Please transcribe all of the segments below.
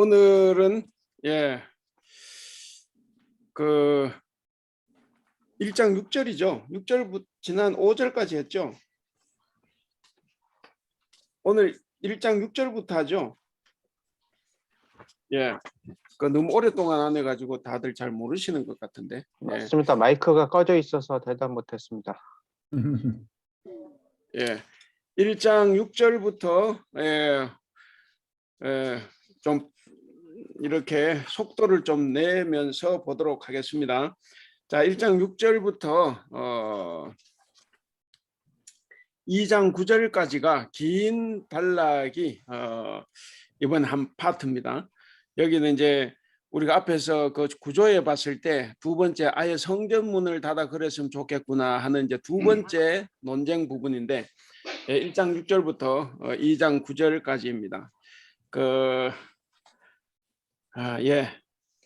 오늘은 그 1장 6절이죠. 6절부터 지난 5절까지 했죠. 오늘 1장 6절부터 하죠. 너무 오랫동안 안 해가지고 다들 잘 모르시는 것 같은데. 맞습니다. 마이크가 꺼져 있어서 대답 못했습니다. 1장 6절부터 좀 이렇게 속도를 좀 내면서 보도록 하겠습니다. 자, 1장 6절부터 2장 9절까지가 긴 단락이 이번 한 파트입니다. 여기는 이제 우리가 앞에서 그 구조해 봤을 때 두 번째 아예 성전문을 닫아 그랬으면 좋겠구나 하는 이제 두 번째 논쟁 부분인데 1장 6절부터 2장 9절까지입니다.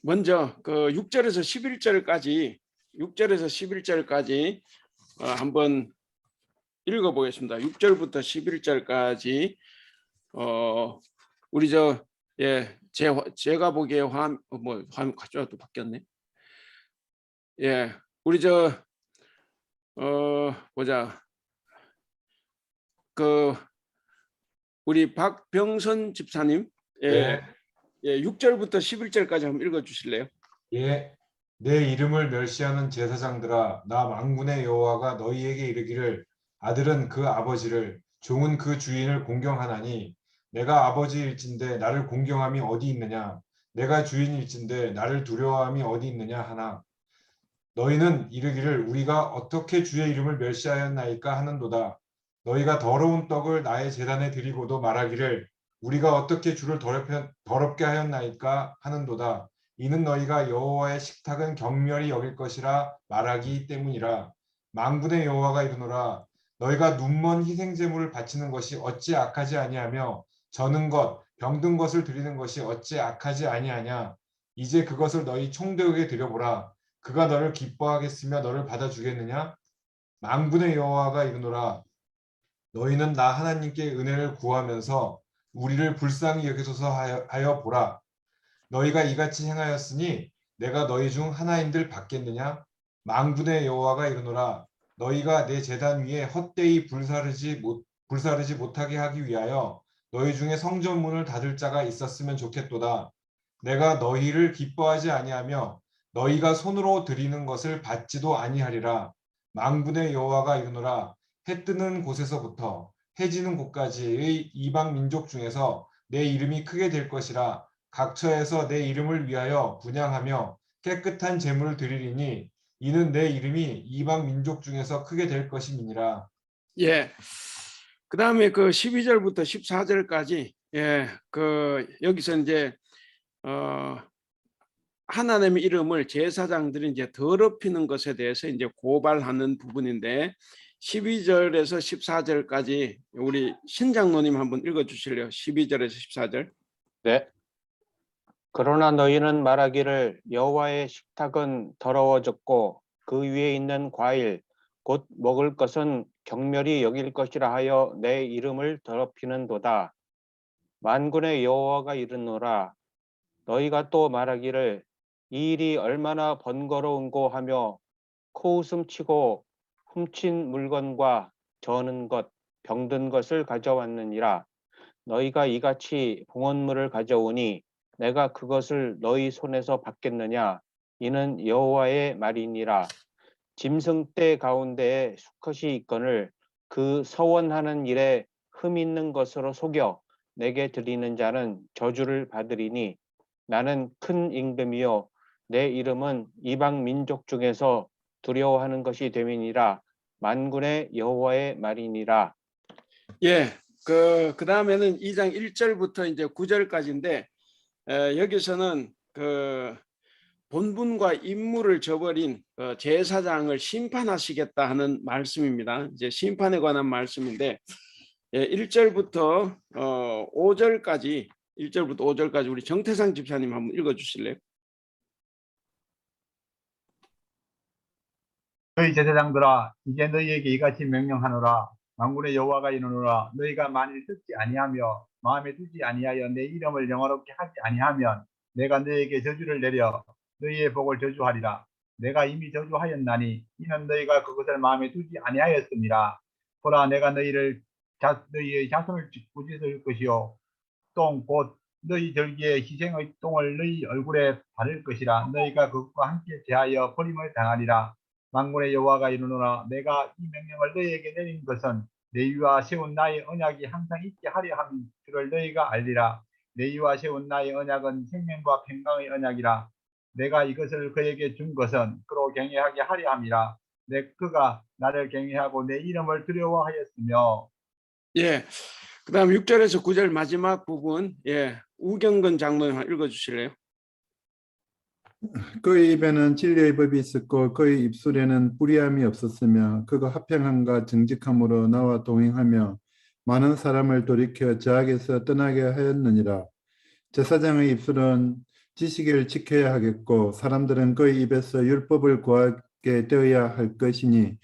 먼저 그 6절에서 11절까지 한번 읽어보겠습니다. 6절부터 11절까지 우리 제가 보기에 화면 가져와도 바뀌었네. 우리 보자. 우리 박병선 집사님 6절부터 11절까지 한번 읽어주실래요? 내 이름을 멸시하는 제사장들아, 나 만군의 여호와가 너희에게 이르기를 아들은 그 아버지를 종은 그 주인을 공경하나니 내가 아버지일진데 나를 공경함이 어디 있느냐, 내가 주인일진데 나를 두려워함이 어디 있느냐 하나, 너희는 이르기를 우리가 어떻게 주의 이름을 멸시하였나이까 하는도다. 너희가 더러운 떡을 나의 제단에 드리고도 말하기를 우리가 어떻게 주를 더럽게 하였나이까 하는도다. 이는 너희가 여호와의 식탁은 경멸히 여길 것이라 말하기 때문이라. 만군의 여호와가 이르노라. 너희가 눈먼 희생 제물을 바치는 것이 어찌 악하지 아니하며 저는 것 병든 것을 드리는 것이 어찌 악하지 아니하냐. 이제 그것을 너희 총독에게 드려보라. 그가 너를 기뻐하겠으며 너를 받아주겠느냐. 만군의 여호와가 이르노라. 너희는 나 하나님께 은혜를 구하면서 우리를 불쌍히 여기소서 하여 보라. 너희가 이같이 행하였으니 내가 너희 중 하나인들 받겠느냐. 만군의 여호와가 이르노라. 너희가 내 제단 위에 헛되이 불사르지 못하게 하기 위하여 너희 중에 성전문을 닫을 자가 있었으면 좋겠도다. 내가 너희를 기뻐하지 아니하며 너희가 손으로 드리는 것을 받지도 아니하리라. 만군의 여호와가 이르노라. 해 뜨는 곳에서부터 해 지는 곳까지의 이방 민족 중에서 내 이름이 크게 될 것이라. 각처에서 내 이름을 위하여 분향하며 깨끗한 제물을 드리리니 이는 내 이름이 이방 민족 중에서 크게 될 것임이니라. 그 다음에 그 12절부터 14절까지 여기서 이제 하나님의 이름을 제사장들이 이제 더럽히는 것에 대해서 이제 고발하는 부분인데 12절에서 14절까지 우리 신장로님 한번 읽어주실래요? 12절에서 14절. 네. 그러나 너희는 말하기를 여호와의 식탁은 더러워졌고 그 위에 있는 과일 곧 먹을 것은 경멸히 여길 것이라 하여 내 이름을 더럽히는도다. 만군의 여호와가 이르노라. 너희가 또 말하기를 이 일이 얼마나 번거로운고 하며 코웃음 치고 훔친 물건과 저는 것 병든 것을 가져왔느니라. 너희가 이같이 봉헌물을 가져오니 내가 그것을 너희 손에서 받겠느냐. 이는 여호와의 말이니라. 짐승 떼 가운데에 수컷이 있거늘 그 서원하는 일에 흠 있는 것으로 속여 내게 드리는 자는 저주를 받으리니 나는 큰 임금이요 내 이름은 이방 민족 중에서 두려워하는 것이 됨이니라. 만군의 여호와의 말이니라. 그 다음에는 2장 1절부터 이제 9절까지인데 여기서는 그 본분과 임무를 저버린 제사장을 심판하시겠다 하는 말씀입니다. 이제 심판에 관한 말씀인데 1절부터 5절까지 우리 정태상 집사님 한번 읽어주실래요? 너희 제사장들아, 이제 너희에게 이같이 명령하노라. 만군의 여호와가 이르노라 너희가 만일 듣지 아니하며 마음에 두지 아니하여 내 이름을 영화롭게 하지 아니하면 내가 너희에게 저주를 내려 너희의 복을 저주하리라. 내가 이미 저주하였나니 이는 너희가 그것을 마음에 두지 아니하였음이라. 보라 내가 너희의 자손을 꾸짖을 것이요 똥 곧 너희 절기에 희생의 똥을 너희 얼굴에 바를 것이라. 너희가 그것과 함께 제하여 버림을 당하리라. 만군의 여호와가 이르노라 내가 이 명령을 너희에게 내린 것은 내위와 세운 나의 언약이 항상 있게 하려 함인 줄을 너희가 알리라. 내위와 세운 나의 언약은 생명과 평강의 언약이라. 내가 이것을 그에게 준 것은 그로 경외하게 하려 함이라. 그가 나를 경외하고 내 이름을 두려워하였으며. 예. 그다음 6절에서 9절 마지막 부분, 예, 우경근 장로님 읽어 주실래요? 그의 입에는 진리의 법이 있었고 그의 입술에는 불의함이 없었으며 그가 화평함과 정직함으로 나와 동행하며 많은 사람을 돌이켜 저악에서 떠나게 하였느니라. 제사장의 입술은 지식을 지켜야 하겠고 사람들은 그의 입에서 율법을 구하게 되어야 할 것이니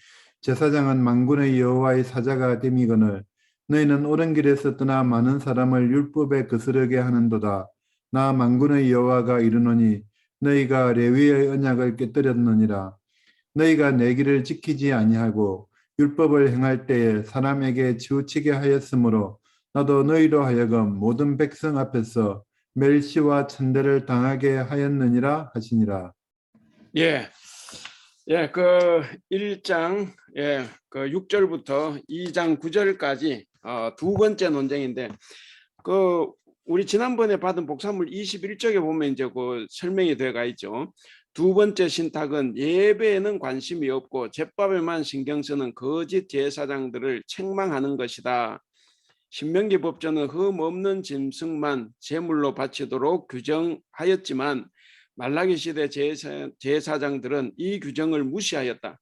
제사장은 만군의 여호와의 사자가 됨이거늘 너희는 옳은 길에서 떠나 많은 사람을 율법에 거스르게 하는도다. 나 만군의 여호와가 이르노니 너희가 레위의 언약을 깨뜨렸느니라. 너희가 내 길을 지키지 아니하고 율법을 행할 때에 사람에게 치우치게 하였으므로 나도 너희로 하여금 모든 백성 앞에서 멸시와 천대를 당하게 하였느니라 하시니라. 예. 예, 그 1장 예, 그 6절부터 2장 9절까지 두 번째 논쟁인데 그 우리 지난번에 받은 복사물 21쪽에 보면 이제 그 설명이 되어가 있죠. 두 번째 신탁은 예배에는 관심이 없고 제법에만 신경 쓰는 거짓 제사장들을 책망하는 것이다. 신명기 법전은 흠 없는 짐승만 제물로 바치도록 규정하였지만 말라기 시대 제사장들은 이 규정을 무시하였다.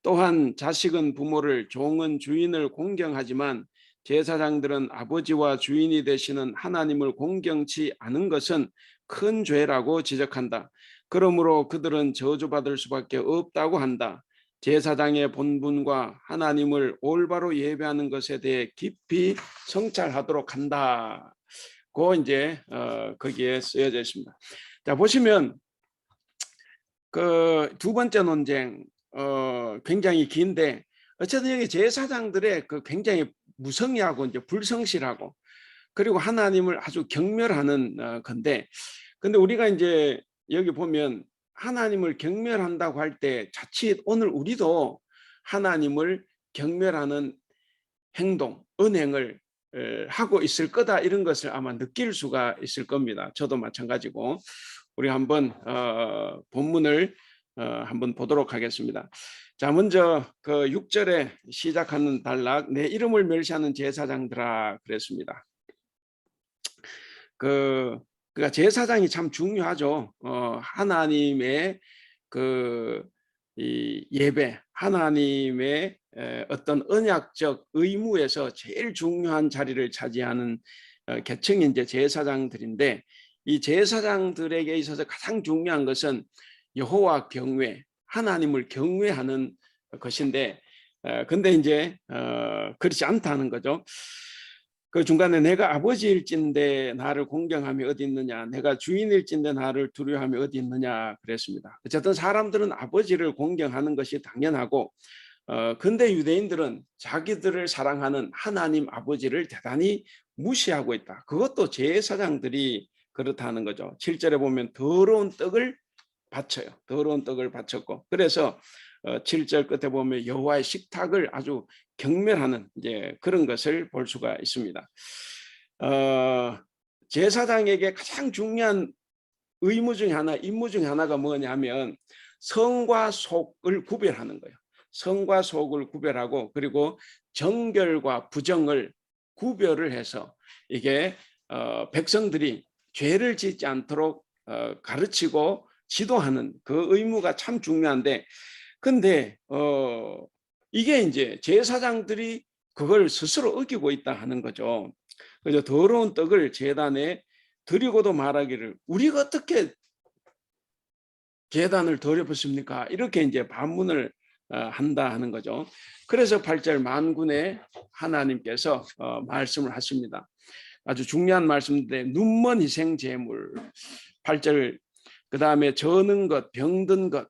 또한 자식은 부모를, 종은 주인을 공경하지만 제사장들은 아버지와 주인이 되시는 하나님을 공경치 않은 것은 큰 죄라고 지적한다. 그러므로 그들은 저주받을 수밖에 없다고 한다. 제사장의 본분과 하나님을 올바로 예배하는 것에 대해 깊이 성찰하도록 한다. 고 이제 거기에 쓰여져 있습니다. 자, 보시면 그 두 번째 논쟁 굉장히 긴데 어쨌든 여기 제사장들의 그 굉장히 무성의하고 이제 불성실하고 그리고 하나님을 아주 경멸하는 건데 근데 우리가 이제 여기 보면 하나님을 경멸한다고 할 때 자칫 오늘 우리도 하나님을 경멸하는 행동, 언행을 하고 있을 거다 이런 것을 아마 느낄 수가 있을 겁니다. 저도 마찬가지고 우리 한번 본문을 한번 보도록 하겠습니다. 자, 먼저 그 6절에 시작하는 단락 내 이름을 멸시하는 제사장들아 그랬습니다. 그러니까 제사장이 참 중요하죠. 하나님의 이 예배, 하나님의 어떤 언약적 의무에서 제일 중요한 자리를 차지하는 계층이 이제 제사장들인데 이 제사장들에게 있어서 가장 중요한 것은 여호와 경외, 하나님을 경외하는 것인데 근데 이제 그렇지 않다는 거죠. 그 중간에 내가 아버지일진데 나를 공경함이 어디 있느냐, 내가 주인일진데 나를 두려워함이 어디 있느냐 그랬습니다. 어쨌든 사람들은 아버지를 공경하는 것이 당연하고 근데 유대인들은 자기들을 사랑하는 하나님 아버지를 대단히 무시하고 있다. 그것도 제사장들이 그렇다는 거죠. 7절에 보면 더러운 떡을 바쳐요. 더러운 떡을 바쳤고 그래서 7절 끝에 보면 여호와의 식탁을 아주 경멸하는 이제 그런 것을 볼 수가 있습니다. 제사장에게 가장 중요한 의무 중에 하나, 임무 중에 하나가 뭐냐면 성과 속을 구별하는 거예요. 성과 속을 구별하고 그리고 정결과 부정을 구별을 해서 이게 백성들이 죄를 짓지 않도록 가르치고 지도하는 그 의무가 참 중요한데 근데 이게 이제 제사장들이 그걸 스스로 어기고 있다 하는 거죠. 그래서 더러운 떡을 제단에 드리고도 말하기를 우리가 어떻게 제단을 더럽혔습니까? 이렇게 이제 반문을 한다 하는 거죠. 그래서 8절 만군의 하나님께서 말씀을 하십니다. 아주 중요한 말씀인데 눈먼 희생 제물 8절 그 다음에 저는 것 병든 것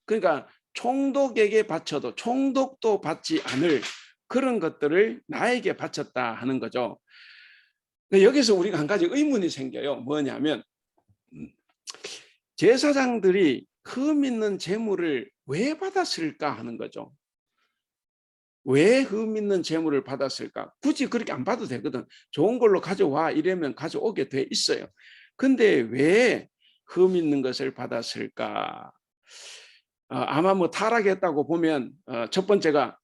그러니까 총독에게 바쳐도 총독도 받지 않을 그런 것들을 나에게 바쳤다 하는 거죠. 여기서 우리가 한 가지 의문이 생겨요. 뭐냐면 제사장들이 흠 있는 제물을 왜 받았을까 하는 거죠. 왜 흠 있는 제물을 받았을까? 굳이 그렇게 안 봐도 되거든. 좋은 걸로 가져와 이러면 가져오게 돼 있어요. 근데 왜 흠 있는 것을 받았을까? 아마 뭐 타락했다고 보면 첫 번째가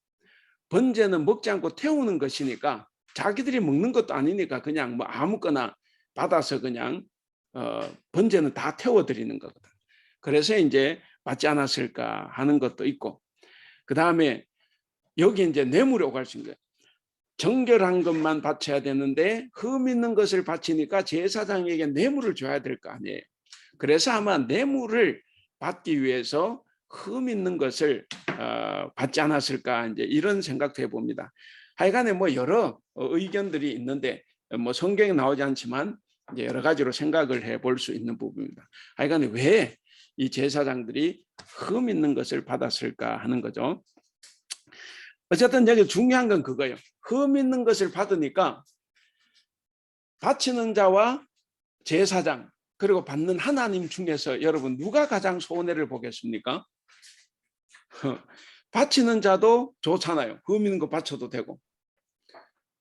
번제는 먹지 않고 태우는 것이니까 자기들이 먹는 것도 아니니까 그냥 뭐 아무거나 받아서 그냥 번제는 다 태워드리는 거거든. 그래서 이제 받지 않았을까 하는 것도 있고 그 다음에 여기 이제 뇌물이 오갈 수 있는 거예요. 정결한 것만 바쳐야 되는데 흠 있는 것을 바치니까 제사장에게 뇌물을 줘야 될 거 아니에요. 그래서 아마 뇌물을 받기 위해서 흠 있는 것을 받지 않았을까 이제 이런 생각도 해봅니다. 하여간에 뭐 여러 의견들이 있는데 뭐 성경에 나오지 않지만 이제 여러 가지로 생각을 해볼 수 있는 부분입니다. 하여간에 왜 이 제사장들이 흠 있는 것을 받았을까 하는 거죠. 어쨌든 여기 중요한 건 그거예요. 흠 있는 것을 받으니까 바치는 자와 제사장 그리고 받는 하나님 중에서 여러분 누가 가장 손해를 보겠습니까? 바치는 자도 좋잖아요. 흠 있는 거 바쳐도 되고.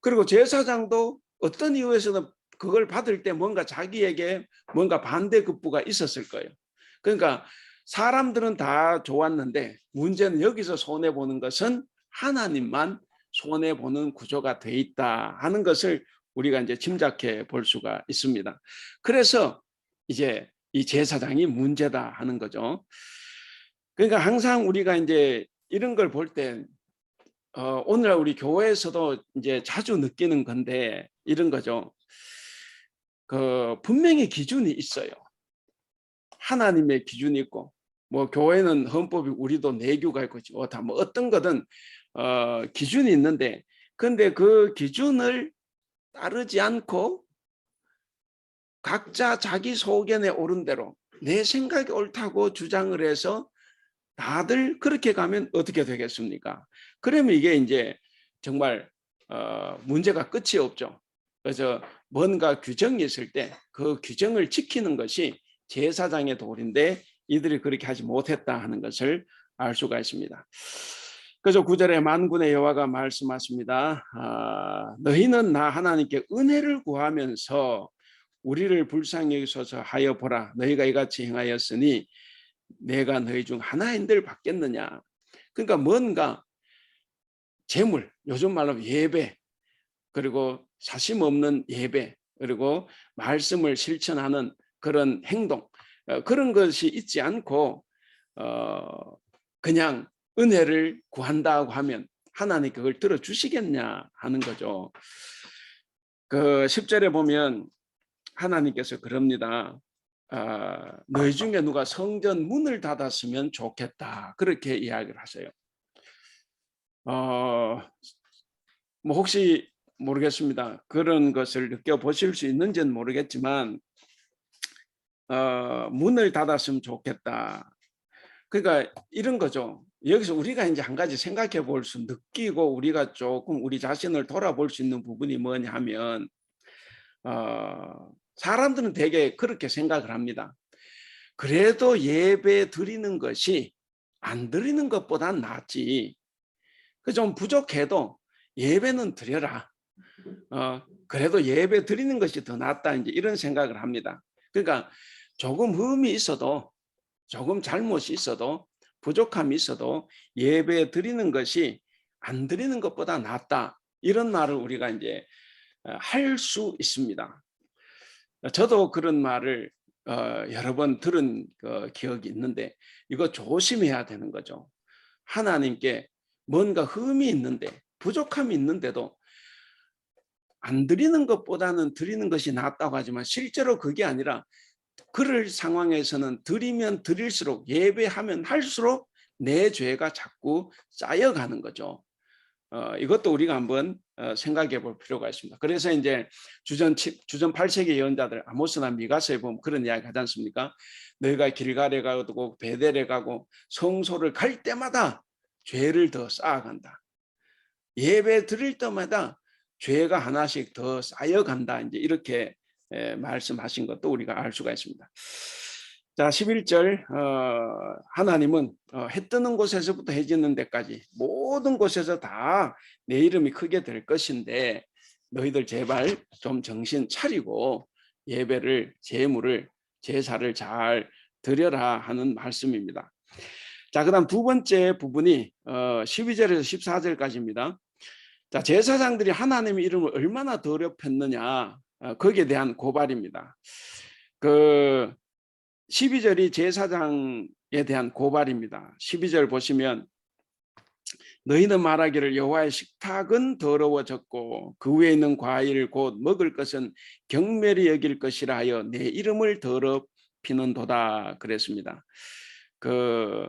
그리고 제사장도 어떤 이유에서는 그걸 받을 때 뭔가 자기에게 뭔가 반대급부가 있었을 거예요. 그러니까 사람들은 다 좋았는데 문제는 여기서 손해보는 것은 하나님만 손해보는 구조가 돼 있다 하는 것을 우리가 이제 짐작해 볼 수가 있습니다. 그래서 이제 이 제사장이 문제다 하는 거죠. 그러니까 항상 우리가 이제 이런 걸 볼 때 오늘날 우리 교회에서도 이제 자주 느끼는 건데 이런 거죠. 분명히 기준이 있어요. 하나님의 기준이 있고 뭐 교회는 헌법이 우리도 내규가 있고 다 뭐 어떤 거든 기준이 있는데 근데 그 기준을 따르지 않고 각자 자기 소견에 옳은 대로 내 생각이 옳다고 주장을 해서 다들 그렇게 가면 어떻게 되겠습니까? 그러면 이게 이제 정말 문제가 끝이 없죠. 그래서 뭔가 규정이 있을 때 그 규정을 지키는 것이 제사장의 도리인데 이들이 그렇게 하지 못했다 하는 것을 알 수가 있습니다. 그래서 9절에 만군의 여호와가 말씀하십니다. 너희는 나 하나님께 은혜를 구하면서 우리를 불쌍히 여기소서 하여 보라. 너희가 이같이 행하였으니 내가 너희 중 하나인들 받겠느냐. 그러니까 뭔가 재물, 요즘 말로 예배, 그리고 사심 없는 예배, 그리고 말씀을 실천하는 그런 행동, 그런 것이 있지 않고 그냥 은혜를 구한다고 하면 하나님 그걸 들어주시겠냐 하는 거죠. 그 10절에 보면 하나님께서 그럽니다. 너희 중에 누가 성전 문을 닫았으면 좋겠다. 그렇게 이야기를 하세요. 뭐 혹시 모르겠습니다. 그런 것을 느껴보실 수 있는지는 모르겠지만 문을 닫았으면 좋겠다. 그러니까 이런 거죠. 여기서 우리가 이제 한 가지 생각해 볼 수 느끼고 우리가 조금 우리 자신을 돌아볼 수 있는 부분이 뭐냐 하면 사람들은 되게 그렇게 생각을 합니다. 그래도 예배 드리는 것이 안 드리는 것보단 낫지. 좀 부족해도 예배는 드려라. 그래도 예배 드리는 것이 더 낫다. 이제 이런 생각을 합니다. 그러니까 조금 흠이 있어도, 조금 잘못이 있어도, 부족함이 있어도 예배 드리는 것이 안 드리는 것보다 낫다. 이런 말을 우리가 이제 할 수 있습니다. 저도 그런 말을 여러 번 들은 기억이 있는데 이거 조심해야 되는 거죠. 하나님께 뭔가 흠이 있는데 부족함이 있는데도 안 드리는 것보다는 드리는 것이 낫다고 하지만 실제로 그게 아니라 그럴 상황에서는 드리면 드릴수록 예배하면 할수록 내 죄가 자꾸 쌓여가는 거죠. 이것도 우리가 한번 생각해 볼 필요가 있습니다. 그래서 이제 주전 8세기 예언자들 아모스나 미가서에 보면 그런 이야기 하지 않습니까? 너희가 길갈에 가고 베델에 가고 성소를 갈 때마다 죄를 더 쌓아간다. 예배 드릴 때마다 죄가 하나씩 더 쌓여간다. 이제 이렇게 말씀하신 것도 우리가 알 수가 있습니다. 자, 11절 하나님은 해 뜨는 곳에서부터 해 지는 데까지 모든 곳에서 다 내 이름이 크게 될 것인데 너희들 제발 좀 정신 차리고 예배를 제물을 제사를 잘 드려라 하는 말씀입니다. 자, 그다음 두 번째 부분이 12절에서 14절까지입니다. 자, 제사장들이 하나님의 이름을 얼마나 더럽혔느냐 거기에 대한 고발입니다. 그 12절이 제사장에 대한 고발입니다. 12절 보시면 너희는 말하기를 여호와의 식탁은 더러워졌고 그 위에 있는 과일 곧 먹을 것은 경멸히 여길 것이라 하여 내 이름을 더럽히는도다 그랬습니다. 그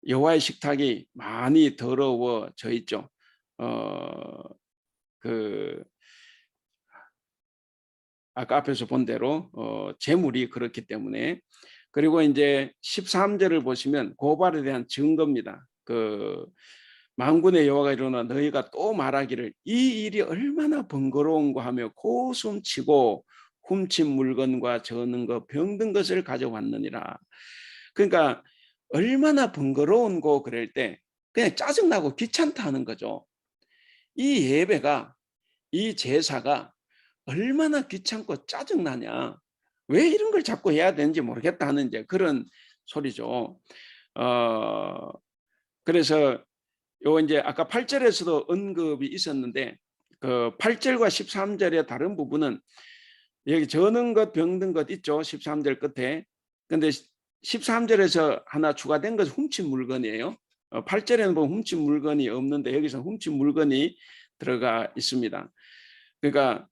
여호와의 식탁이 많이 더러워져 있죠. 아까 앞에서 본 대로 재물이 그렇기 때문에. 그리고 이제 13절을 보시면 고발에 대한 증거입니다. 그 만군의 여호와가 이르노라 너희가 또 말하기를 이 일이 얼마나 번거로운가 하며 고숨치고 훔친 물건과 저는 것 병든 것을 가져왔느니라. 그러니까 얼마나 번거로운고 그럴 때 그냥 짜증나고 귀찮다 하는 거죠. 이 예배가 이 제사가 얼마나 귀찮고 짜증나냐. 왜 이런 걸 자꾸 해야 되는지 모르겠다 하는 이제 그런 소리죠. 그래서 요 이제 아까 8절에서도 언급이 있었는데 그 8절과 13절의 다른 부분은 여기 저는 것 병든 것 있죠. 13절 끝에. 근데 13절에서 하나 추가된 것은 훔친 물건이에요. 8절에는 보면 훔친 물건이 없는데 여기서 훔친 물건이 들어가 있습니다. 그러니까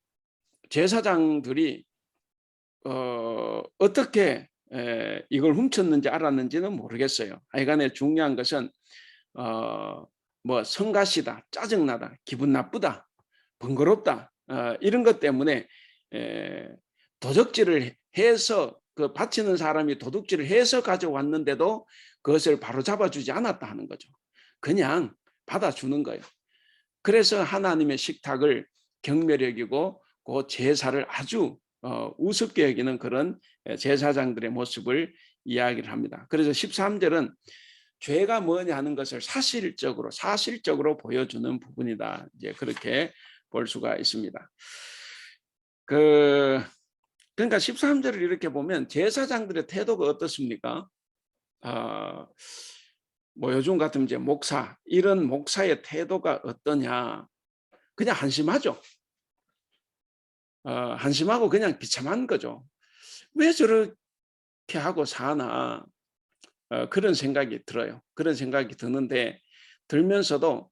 제사장들이 어떻게 이걸 훔쳤는지 알았는지는 모르겠어요. 하여간에 중요한 것은 뭐 성가시다, 짜증나다, 기분 나쁘다, 번거롭다 이런 것 때문에 도적질을 해서 그 바치는 사람이 도둑질을 해서 가져왔는데도 그것을 바로 잡아주지 않았다 하는 거죠. 그냥 받아주는 거예요. 그래서 하나님의 식탁을 경멸히 여기고 그 제사를 아주 우습게 여기는 그런 제사장들의 모습을 이야기를 합니다. 그래서 13절은 죄가 뭐냐 하는 것을 사실적으로 보여주는 부분이다. 이제 그렇게 볼 수가 있습니다. 그러니까 13절을 이렇게 보면 제사장들의 태도가 어떻습니까? 뭐 요즘 같으면 이제 목사, 이런 목사의 태도가 어떠냐? 그냥 한심하죠. 한심하고 그냥 비참한 거죠. 왜 저렇게 하고 사나? 그런 생각이 들어요. 그런 생각이 드는데 들면서도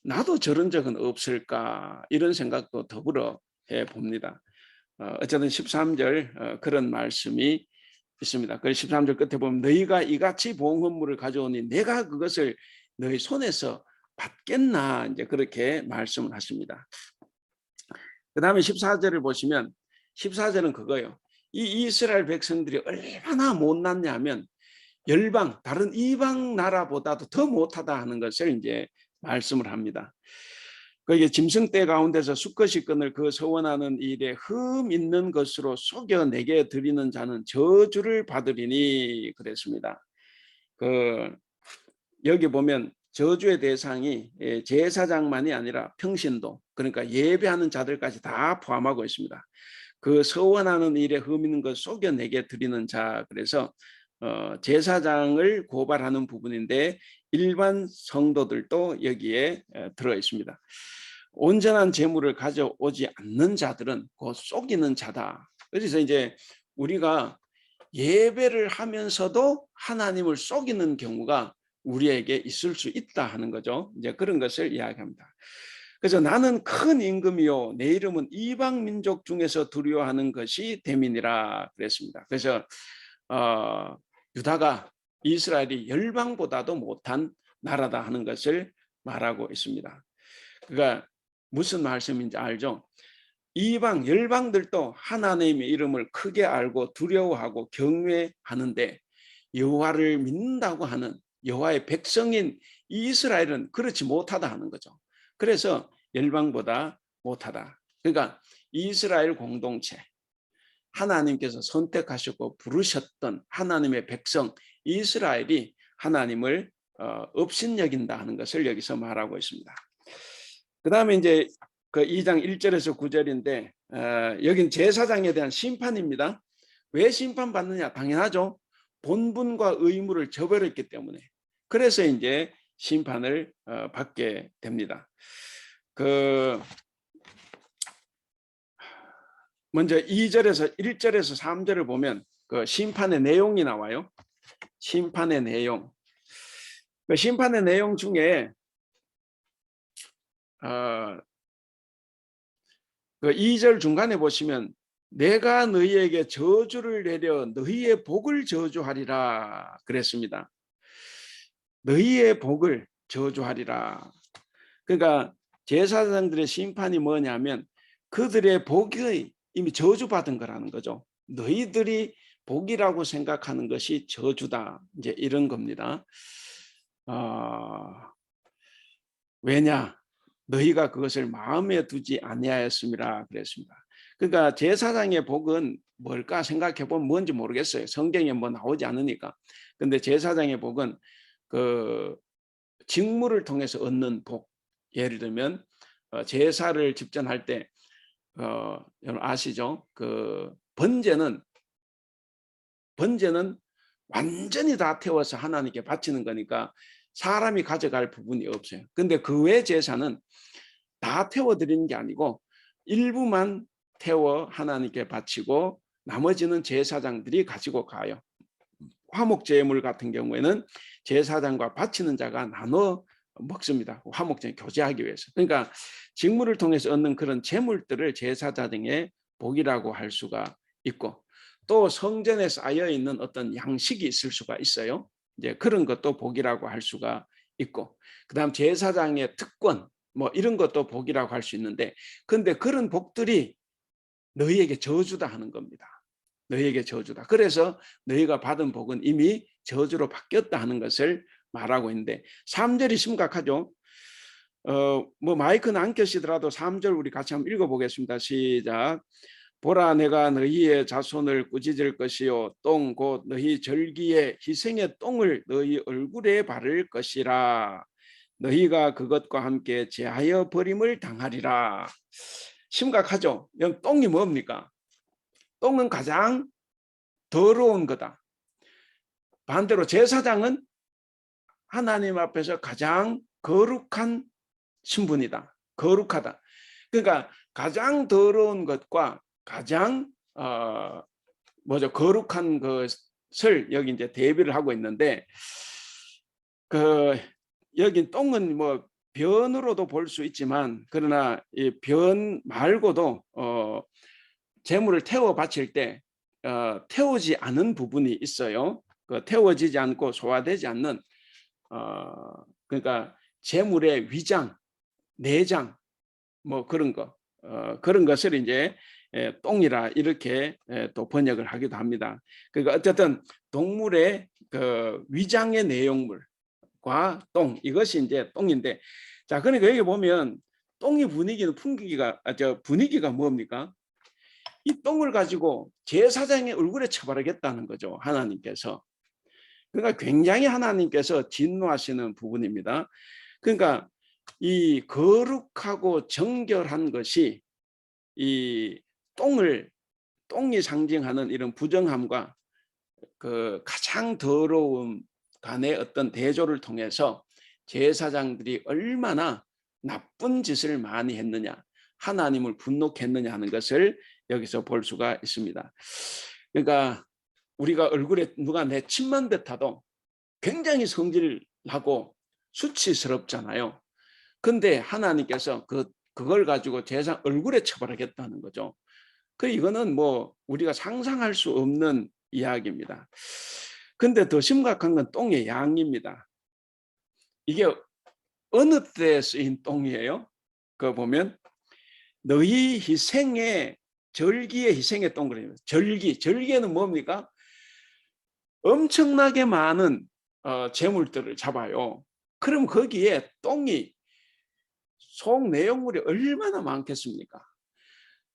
나도 저런 적은 없을까? 이런 생각도 더불어 해봅니다. 어쨌든 13절 그런 말씀이 있습니다. 그 13절 끝에 보면 너희가 이같이 봉헌물을 가져오니 내가 그것을 너희 손에서 받겠나 이제 그렇게 말씀을 하십니다. 그 다음에 14절을 보시면 14절은 그거예요. 이 이스라엘 백성들이 얼마나 못났냐 하면 열방 다른 이방 나라보다도 더 못하다 하는 것을 이제 말씀을 합니다. 거기에 짐승떼 가운데서 수컷이 끈을 그 서원하는 일에 흠 있는 것으로 속여 내게 드리는 자는 저주를 받으리니 그랬습니다. 여기 보면 저주의 대상이 제사장만이 아니라 평신도 그러니까 예배하는 자들까지 다 포함하고 있습니다. 그 서원하는 일에 흠 있는 것 속여 내게 드리는 자 그래서 제사장을 고발하는 부분인데 일반 성도들도 여기에 들어 있습니다. 온전한 재물을 가져오지 않는 자들은 그 속이는 자다. 그래서 이제 우리가 예배를 하면서도 하나님을 속이는 경우가 우리에게 있을 수 있다 하는 거죠. 이제 그런 것을 이야기합니다. 그래서 나는 큰 임금이요 내 이름은 이방 민족 중에서 두려워하는 것이 대민이라 그랬습니다. 그래서 유다가 이스라엘이 열방보다도 못한 나라다 하는 것을 말하고 있습니다. 그러니까 무슨 말씀인지 알죠? 이방 열방들도 하나님의 이름을 크게 알고 두려워하고 경외하는데 여호와를 믿는다고 하는 여호와의 백성인 이스라엘은 그렇지 못하다 하는 거죠. 그래서 열방보다 못하다. 그러니까 이스라엘 공동체, 하나님께서 선택하셨고 부르셨던 하나님의 백성 이스라엘이 하나님을 업신여긴다 하는 것을 여기서 말하고 있습니다. 그 다음에 이제 그 2장 1절에서 9절인데 여긴 제사장에 대한 심판입니다. 왜 심판받느냐? 당연하죠. 본분과 의무를 저버렸기 때문에. 그래서 이제 심판을 받게 됩니다. 먼저 1절에서 3절을 보면 그 심판의 내용이 나와요. 심판의 내용. 그 심판의 내용 중에 그 2절 중간에 보시면 내가 너희에게 저주를 내려 너희의 복을 저주하리라 그랬습니다. 너희의 복을 저주하리라. 그러니까 제사장들의 심판이 뭐냐면 그들의 복이 이미 저주받은 거라는 거죠. 너희들이 복이라고 생각하는 것이 저주다. 이제 이런 겁니다. 왜냐? 너희가 그것을 마음에 두지 아니하였음이라 그랬습니다. 그러니까 제사장의 복은 뭘까 생각해 보면 뭔지 모르겠어요. 성경에 뭐 나오지 않으니까. 근데 제사장의 복은 그 직무를 통해서 얻는 복. 예를 들면 제사를 집전할 때 여러분 아시죠? 그 번제는 완전히 다 태워서 하나님께 바치는 거니까 사람이 가져갈 부분이 없어요. 근데 그 외 제사는 다 태워드리는 게 아니고 일부만 태워 하나님께 바치고 나머지는 제사장들이 가지고 가요. 화목제물 같은 경우에는 제사장과 바치는 자가 나눠 먹습니다. 화목제물 교제하기 위해서. 그러니까 직무를 통해서 얻는 그런 제물들을 제사장의 복이라고 할 수가 있고 또 성전에 쌓여 있는 어떤 양식이 있을 수가 있어요. 이제 그런 것도 복이라고 할 수가 있고 그다음 제사장의 특권 뭐 이런 것도 복이라고 할 수 있는데 근데 그런 복들이 너희에게 저주다 하는 겁니다. 너희에게 저주다. 그래서 너희가 받은 복은 이미 저주로 바뀌었다 하는 것을 말하고 있는데 3절이 심각하죠. 뭐 마이크는 안 켜시더라도 3절 우리 같이 한번 읽어보겠습니다. 시작. 보라 내가 너희의 자손을 꾸짖을 것이요 똥 곧 너희 절기의 희생의 똥을 너희 얼굴에 바를 것이라 너희가 그것과 함께 제하여 버림을 당하리라. 심각하죠. 똥이 뭡니까? 똥은 가장 더러운 거다. 반대로 제사장은 하나님 앞에서 가장 거룩한 신분이다. 거룩하다. 그러니까 가장 더러운 것과 가장 거룩한 것을 여기 이제 대비를 하고 있는데 여기 똥은 뭐 변으로도 볼 수 있지만 그러나 이 변 말고도 제물을 태워 바칠 때 태우지 않은 부분이 있어요. 그 태워지지 않고 소화되지 않는 그러니까 제물의 위장, 내장 뭐 그런 거 그런 것을 이제 똥이라 이렇게 또 번역을 하기도 합니다. 그러니까 어쨌든 동물의 그 위장의 내용물과 똥 이것이 이제 똥인데 자 그러니까 여기 보면 똥의 분위기가 뭡니까? 이 똥을 가지고 제사장의 얼굴에 쳐바르겠다는 거죠. 하나님께서. 그러니까 굉장히 하나님께서 진노하시는 부분입니다. 그러니까 이 거룩하고 정결한 것이 이 똥이 상징하는 이런 부정함과 그 가장 더러운 간의 어떤 대조를 통해서 제사장들이 얼마나 나쁜 짓을 많이 했느냐, 하나님을 분노케 했느냐 하는 것을 여기서 볼 수가 있습니다. 그러니까 우리가 얼굴에 누가 내 침만 뱉어도 굉장히 성질나고 수치스럽잖아요. 근데 하나님께서 그걸 가지고 제사장 얼굴에 쳐버리겠다는 거죠. 이거는 뭐 우리가 상상할 수 없는 이야기입니다. 근데 더 심각한 건 똥의 양입니다. 이게 어느 때 쓰인 똥이에요? 그거 보면 너희 희생의 절기의 희생의 똥 그래요. 절기에는 뭡니까? 엄청나게 많은 재물들을 잡아요. 그럼 거기에 똥이 속 내용물이 얼마나 많겠습니까?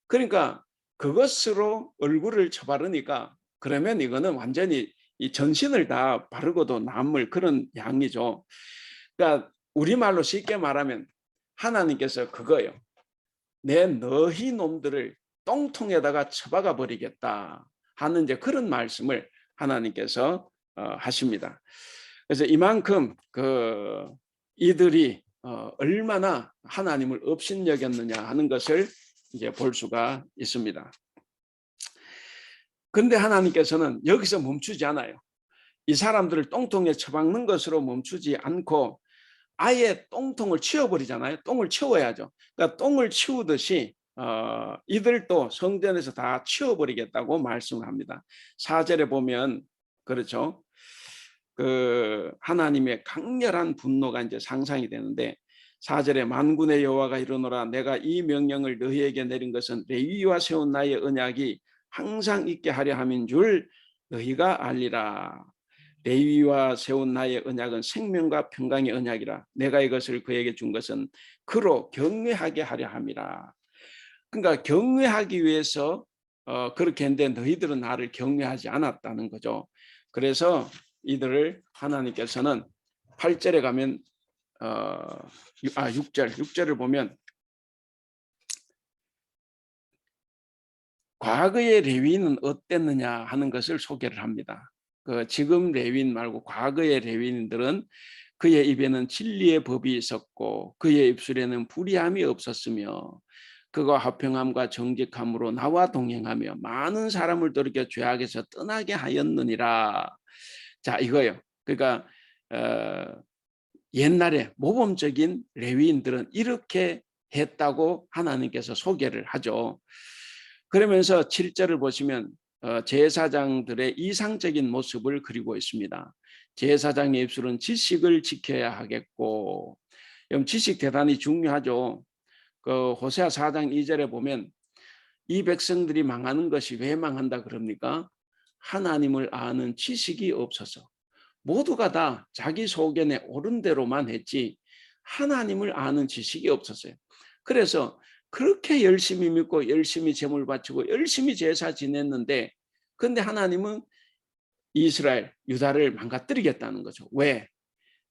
그러니까 그것으로 얼굴을 쳐바르니까 그러면 이거는 완전히 이 전신을 다 바르고도 남을 그런 양이죠. 그러니까 우리말로 쉽게 말하면 하나님께서 그거예요. 내 너희 놈들을 똥통에다가 처박아 버리겠다 하는 이제 그런 말씀을 하나님께서 하십니다. 그래서 이만큼 이들이 얼마나 하나님을 업신여겼느냐 하는 것을 이제 볼 수가 있습니다. 그런데 하나님께서는 여기서 멈추지 않아요. 이 사람들을 똥통에 처박는 것으로 멈추지 않고 아예 똥통을 치워버리잖아요. 똥을 치워야죠. 그러니까 똥을 치우듯이 이들도 성전에서 다 치워버리겠다고 말씀합니다. 4절에 보면 그렇죠. 그 하나님의 강렬한 분노가 이제 상상이 되는데 4절에 만군의 여호와가 이르노라 내가 이 명령을 너희에게 내린 것은 레위와 세운 나의 언약이 항상 있게 하려 함인 줄 너희가 알리라. 레위와 세운 나의 언약은 생명과 평강의 언약이라. 내가 이것을 그에게 준 것은 그로 경외하게 하려 함이라. 그러니까 경외하기 위해서 그렇게 했는데 너희들은 나를 경외하지 않았다는 거죠. 그래서 이들을 하나님께서는 8절에 가면 6절을 보면 과거의 레위인은 어땠느냐 하는 것을 소개를 합니다. 지금 레위인 말고 과거의 레위인들은 그의 입에는 진리의 법이 있었고 그의 입술에는 불의함이 없었으며 그가 화평함과 정직함으로 나와 동행하며 많은 사람을 돌이켜 죄악에서 떠나게 하였느니라. 자, 이거요. 그러니까 옛날에 모범적인 레위인들은 이렇게 했다고 하나님께서 소개를 하죠. 그러면서 7절을 보시면 제사장들의 이상적인 모습을 그리고 있습니다. 제사장의 입술은 지식을 지켜야 하겠고, 지식 대단히 중요하죠. 호세아 4장 2절에 보면 이 백성들이 망하는 것이 왜 망한다 그럽니까? 하나님을 아는 지식이 없어서. 모두가 다 자기 소견에 옳은 대로만 했지 하나님을 아는 지식이 없었어요. 그래서 그렇게 열심히 믿고 열심히 제물 바치고 열심히 제사 지냈는데 근데 하나님은 이스라엘, 유다를 망가뜨리겠다는 거죠. 왜?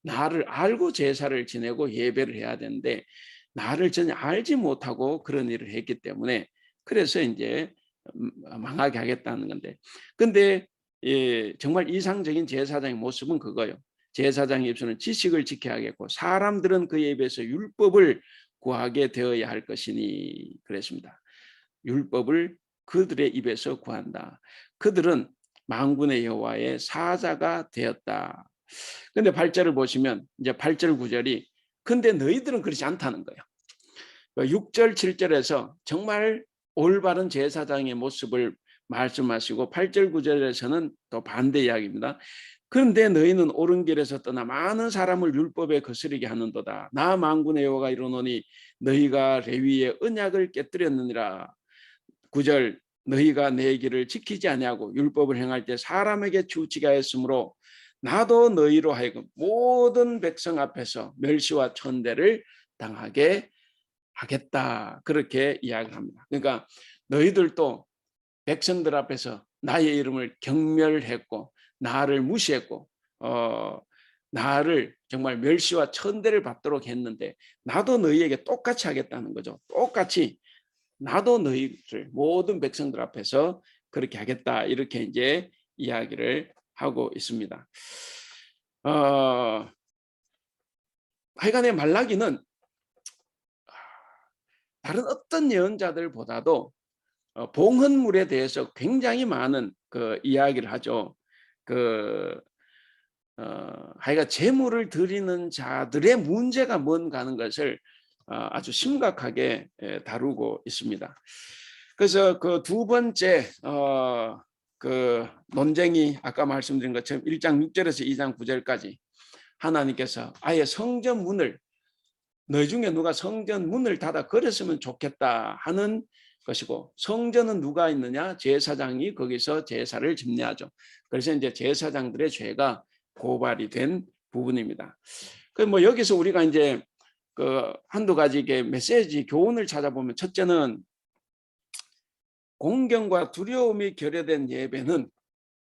나를 알고 제사를 지내고 예배를 해야 되는데 나를 전혀 알지 못하고 그런 일을 했기 때문에 그래서 이제 망하게 하겠다는 건데 근데 정말 이상적인 제사장의 모습은 그거예요. 제사장의 입술은 지식을 지켜야겠고 사람들은 그의 입에서 율법을 구하게 되어야 할 것이니 그랬습니다. 율법을 그들의 입에서 구한다. 그들은 만군의 여호와의 사자가 되었다. 근데 8절을 보시면 이제 8절 9절이 근데 너희들은 그렇지 않다는 거예요. 6절 7절에서 정말 올바른 제사장의 모습을 말씀하시고 8절 9절에서는 또 반대 이야기입니다. 그런데 너희는 옳은 길에서 떠나 많은 사람을 율법에 거스르게 하는도다. 나 만군의 여호와가 이르노니 너희가 레위의 언약을 깨뜨렸느니라. 9절 너희가 내 길을 지키지 아니하고 율법을 행할 때 사람에게 치우치게 하였으므로 나도 너희로 하여금 모든 백성 앞에서 멸시와 천대를 당하게 하겠다. 그렇게 이야기합니다. 그러니까 너희들도 백성들 앞에서 나의 이름을 경멸했고 나를 무시했고 나를 정말 멸시와 천대를 받도록 했는데 나도 너희에게 똑같이 하겠다는 거죠. 똑같이 나도 너희를 모든 백성들 앞에서 그렇게 하겠다. 이렇게 이제 이야기를 하고 있습니다. 하여간에 말라기는 다른 어떤 예언자들보다도 봉헌물에 대해서 굉장히 많은 그 이야기를 하죠. 하여간 제물을 드리는 자들의 문제가 뭔가 하는 것을 아주 심각하게 다루고 있습니다. 그래서 그 두 번째 그 논쟁이 아까 말씀드린 것처럼 1장 6절에서 2장 9절까지 하나님께서 아예 성전 문을 너희 중에 누가 성전 문을 닫아 걸었으면 좋겠다 하는 것이고, 성전은 누가 있느냐? 제사장이 거기서 제사를 집례하죠. 그래서 이제 제사장들의 죄가 고발이 된 부분입니다. 그 뭐 여기서 우리가 이제 그 한두 가지 메시지 교훈을 찾아보면, 첫째는 공경과 두려움이 결여된 예배는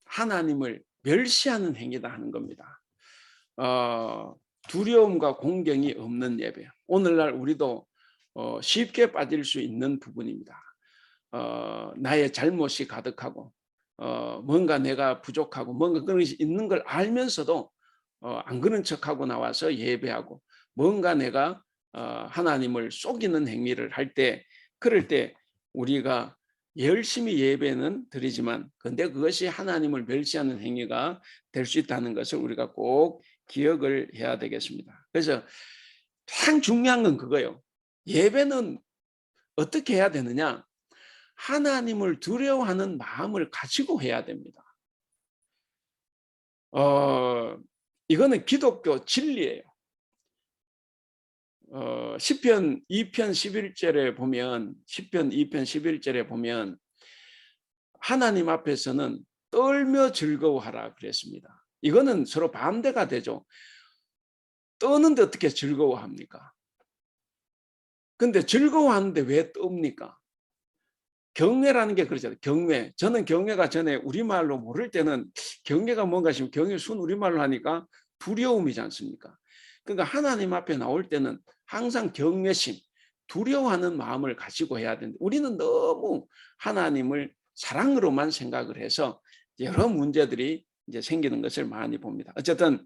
하나님을 멸시하는 행위다 하는 겁니다. 두려움과 공경이 없는 예배. 오늘날 우리도 쉽게 빠질 수 있는 부분입니다. 나의 잘못이 가득하고 뭔가 내가 부족하고 뭔가 그런 것이 있는 걸 알면서도 안 그런 척하고 나와서 예배하고, 뭔가 내가 하나님을 속이는 행위를 할 때, 그럴 때 우리가 열심히 예배는 드리지만 근데 그것이 하나님을 멸시하는 행위가 될 수 있다는 것을 우리가 꼭 기억을 해야 되겠습니다. 그래서 가장 중요한 건 그거예요. 예배는 어떻게 해야 되느냐? 하나님을 두려워하는 마음을 가지고 해야 됩니다. 이거는 기독교 진리예요. 시편 2편 11절에 보면, 시편 2편 11절에 보면 하나님 앞에서는 떨며 즐거워하라 그랬습니다. 이거는 서로 반대가 되죠. 떠는데 어떻게 즐거워합니까? 근데 즐거워하는데 왜 떱니까? 경외라는 게 그러잖아요. 경외. 저는 경외가 전에 우리말로 모를 때는 경외가 뭔가 싶으면 경외 순 우리말로 하니까 두려움이지 않습니까? 그러니까 하나님 앞에 나올 때는 항상 경외심, 두려워하는 마음을 가지고 해야 되는데, 우리는 너무 하나님을 사랑으로만 생각을 해서 여러 문제들이 이제 생기는 것을 많이 봅니다. 어쨌든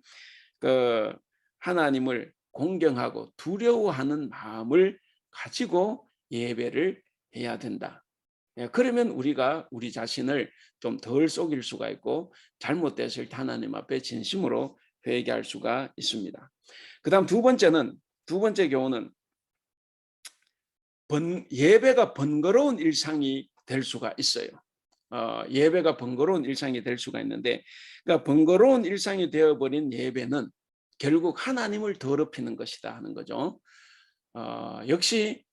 그 하나님을 공경하고 두려워하는 마음을 가지고 예배를 해야 된다. 그러면 우리가 우리 자신을 좀 덜 속일 수가 있고, 잘못됐을 때 하나님 앞에 진심으로 회개할 수가 있습니다. 그 다음 두 번째 교훈은 예배가 번거로운 일상이 될 수가 있어요. 예배가 번거로운 일상이 될 수가 있는데, 그러니까 번거로운 일상이 되어버린 예배는 결국 하나님을 더럽히는 것이다 하는 거죠. 역시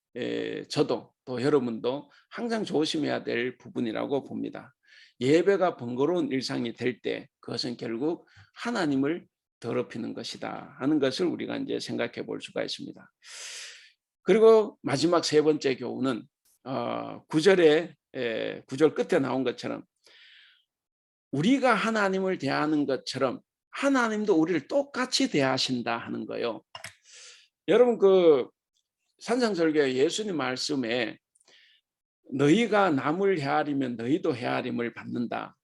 저도 또 여러분도 항상 조심해야 될 부분이라고 봅니다. 예배가 번거로운 일상이 될 때 그것은 결국 하나님을 더럽히는 것이다 하는 것을 우리가 이제 생각해 볼 수가 있습니다. 그리고 마지막 세 번째 교훈은 9절 끝에 나온 것처럼 우리가 하나님을 대하는 것처럼 하나님도 우리를 똑같이 대하신다 하는 거예요. 여러분, 그 산상설교 예수님 말씀에 너희가 남을 헤아리면 너희도 헤아림을 받는다.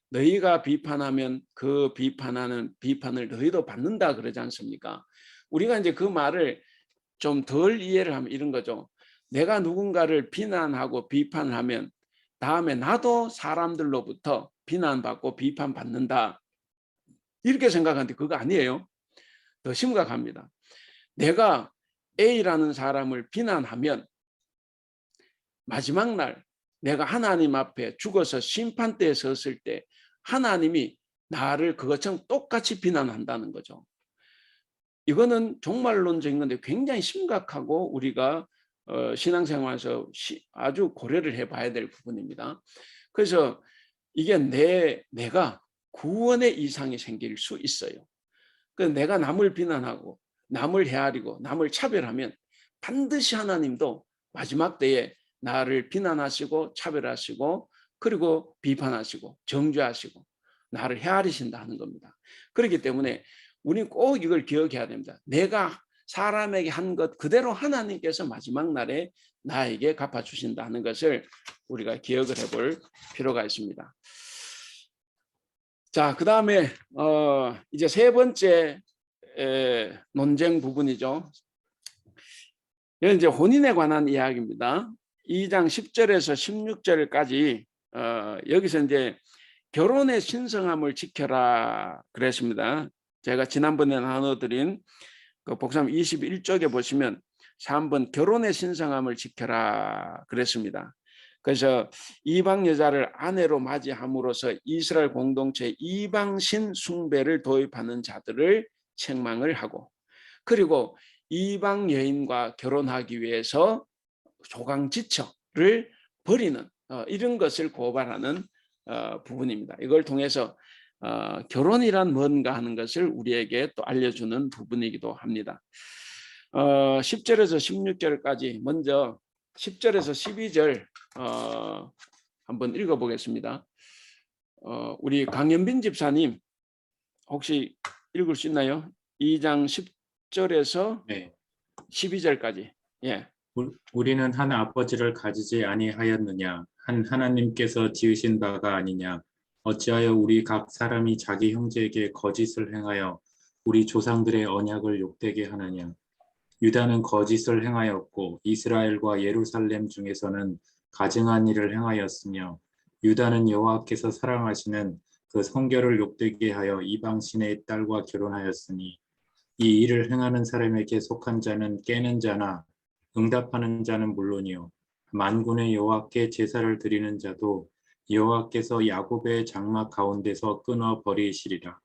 너희가 비판하면 그 비판을 너희도 받는다 그러지 않습니까? 우리가 이제 그 말을 좀 덜 이해를 하면 이런 거죠. 내가 누군가를 비난하고 비판을 하면 다음에 나도 사람들로부터 비난받고 비판받는다. 이렇게 생각하는데 그거 아니에요. 더 심각합니다. 내가 A라는 사람을 비난하면 마지막 날 내가 하나님 앞에 죽어서 심판대에 섰을 때 하나님이 나를 그것처럼 똑같이 비난한다는 거죠. 이거는 종말론적인 건데 굉장히 심각하고 우리가 신앙생활에서 아주 고려를 해봐야 될 부분입니다. 그래서 이게 내가 구원의 이상이 생길 수 있어요. 그래서 내가 남을 비난하고 남을 헤아리고 남을 차별하면 반드시 하나님도 마지막 때에 나를 비난하시고 차별하시고 그리고 비판하시고 정죄하시고 나를 헤아리신다 하는 겁니다. 그렇기 때문에 우리는 꼭 이걸 기억해야 됩니다. 내가 사람에게 한 것 그대로 하나님께서 마지막 날에 나에게 갚아주신다 하는 것을 우리가 기억을 해볼 필요가 있습니다. 자, 그 다음에 이제 세 번째 논쟁 부분이죠. 이건 이제 혼인에 관한 이야기입니다. 2장 10절에서 16절까지 여기서 이제 결혼의 신성함을 지켜라 그랬습니다. 제가 지난번에 나눠드린 그 복음 21쪽에 보시면 3번 결혼의 신성함을 지켜라 그랬습니다. 그래서 이방 여자를 아내로 맞이함으로써 이스라엘 공동체 이방신 숭배를 도입하는 자들을 책망을 하고, 그리고 이방 여인과 결혼하기 위해서 조강지처를 버리는 이런 것을 고발하는 부분입니다. 이걸 통해서 결혼이란 뭔가 하는 것을 우리에게 또 알려주는 부분이기도 합니다. 10절에서 16절까지 먼저 10절에서 12절 한번 읽어보겠습니다. 우리 강연빈 집사님 혹시 읽을 수 있나요? 2장 10절에서 네. 12절까지. 예. 우리는 한 아버지를 가지지 아니하였느냐? 한 하나님께서 지으신 바가 아니냐? 어찌하여 우리 각 사람이 자기 형제에게 거짓을 행하여 우리 조상들의 언약을 욕되게 하느냐? 유다는 거짓을 행하였고 이스라엘과 예루살렘 중에서는 가증한 일을 행하였으며 유다는 여호와께서 사랑하시는 그 성결을 욕되게 하여 이방신의 딸과 결혼하였으니 이 일을 행하는 사람에게 속한 자는 깨는 자나 응답하는 자는 물론이요 만군의 여호와께 제사를 드리는 자도 여호와께서 야곱의 장막 가운데서 끊어 버리시리라.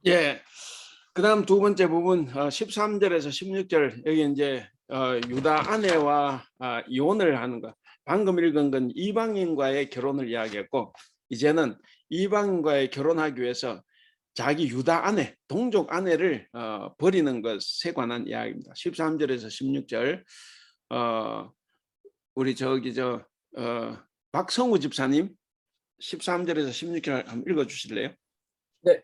예. 그다음 두 번째 부분 13절에서 16절 여기 이제 유다 아내와 이혼을 하는 것. 방금 읽은 건 이방인과의 결혼을 이야기했고, 이제는 이방인과의 결혼하기 위해서 자기 유다 아내, 동족 아내를 버리는 것에 관한 이야기입니다. 13절에서 16절 우리 박성우 집사님 13절에서 16절 한번 읽어주실래요? 네.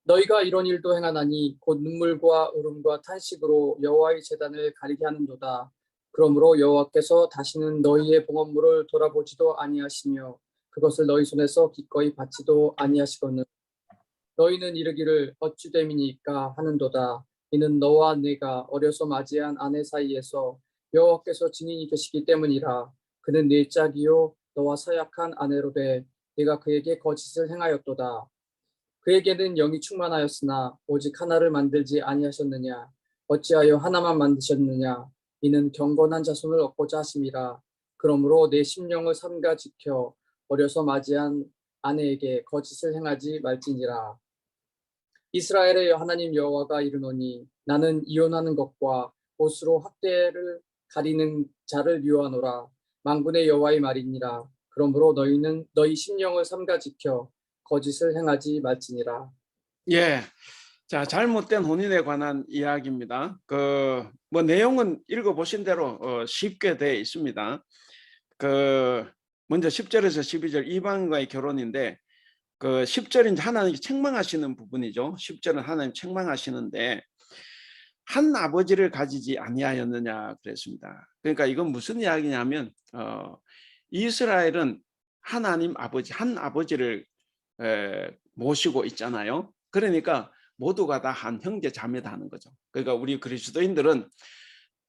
너희가 이런 일도 행하나니 곧 눈물과 울음과 탄식으로 여호와의 제단을 가리게 하는도다. 그러므로 여호와께서 다시는 너희의 봉헌물을 돌아보지도 아니하시며 그것을 너희 손에서 기꺼이 받지도 아니하시거늘 너희는 이르기를 어찌 됨이니까 하는도다. 이는 너와 내가 어려서 맞이한 아내 사이에서 여호와께서 증인이 계시기 때문이라. 그는 네 짝이요 너와 서약한 아내로 돼 네가 그에게 거짓을 행하였도다. 그에게는 영이 충만하였으나 오직 하나를 만들지 아니하셨느냐? 어찌하여 하나만 만드셨느냐? 이는 경건한 자손을 얻고자 하심이라. 그러므로 내 심령을 삼가 지켜 어려서 맞이한 아내에게 거짓을 행하지 말지니라. 이스라엘의 하나님 여호와가 이르노니 나는 이혼하는 것과 옷으로 학대를 가리는 자를 미워하노라. 만군의 여호와의 말이니라. 그러므로 너희는 너희 심령을 삼가 지켜 거짓을 행하지 말지니라. 예. 자, 잘못된 혼인에 관한 이야기입니다. 뭐 내용은 읽어보신 대로 쉽게 되어 있습니다. 먼저 10절에서 12절 이방인과의 결혼인데 10절은 하나님 책망하시는 부분이죠. 10절은 하나님 책망하시는데 한 아버지를 가지지 아니하였느냐 그랬습니다. 그러니까 이건 무슨 이야기냐면 이스라엘은 하나님 아버지 한 아버지를 모시고 있잖아요. 그러니까 모두가 다 한 형제 자매다 하는 거죠. 그러니까 우리 그리스도인들은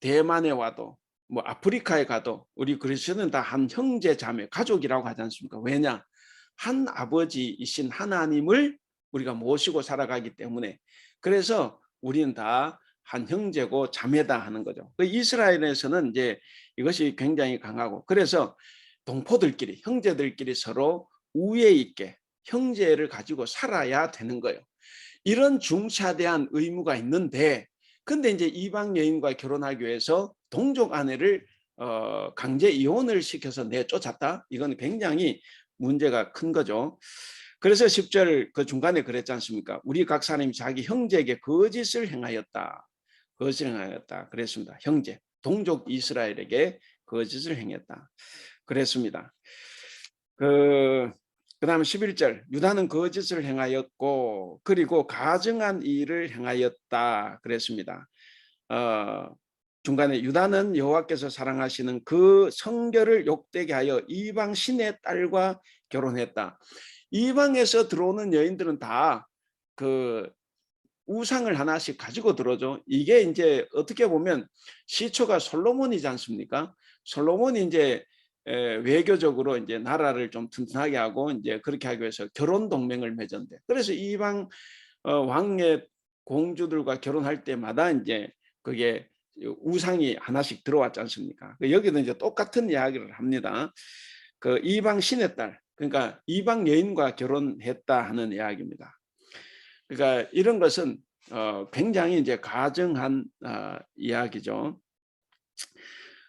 대만에 와도 뭐 아프리카에 가도 우리 그리스도인은 다 한 형제 자매 가족이라고 하지 않습니까? 왜냐? 한 아버지이신 하나님을 우리가 모시고 살아가기 때문에, 그래서 우리는 다 한 형제고 자매다 하는 거죠. 이스라엘에서는 이제 이것이 굉장히 강하고, 그래서 동포들끼리 형제들끼리 서로 우애 있게 형제를 가지고 살아야 되는 거예요. 이런 중차대한 의무가 있는데, 근데 이제 이방 여인과 결혼하기 위해서 동족 아내를 강제 이혼을 시켜서 내쫓았다. 이건 굉장히 문제가 큰 거죠. 그래서 10절 그 중간에 그랬지 않습니까? 우리 각 사람이 자기 형제에게 거짓을 행하였다. 거짓을 행하였다. 그랬습니다. 형제, 동족 이스라엘에게 거짓을 행했다. 그랬습니다. 그다음 11절 유다는 거짓을 행하였고 그리고 가증한 일을 행하였다 그랬습니다. 중간에 유다는 여호와께서 사랑하시는 그 성결을 욕되게 하여 이방 신의 딸과 결혼했다. 이방에서 들어오는 여인들은 다 그 우상을 하나씩 가지고 들어오죠. 이게 이제 어떻게 보면 시초가 솔로몬이지 않습니까? 솔로몬이 이제 외교적으로 이제 나라를 좀 튼튼하게 하고 이제 그렇게 하기 위해서 결혼 동맹을 맺었는데, 그래서 이방 왕의 공주들과 결혼할 때마다 이제 그게 우상이 하나씩 들어왔지 않습니까? 여기도 이제 똑같은 이야기를 합니다. 그 이방 신의 딸, 그러니까 이방 여인과 결혼했다 하는 이야기입니다. 그러니까 이런 것은 굉장히 이제 가정한 이야기죠.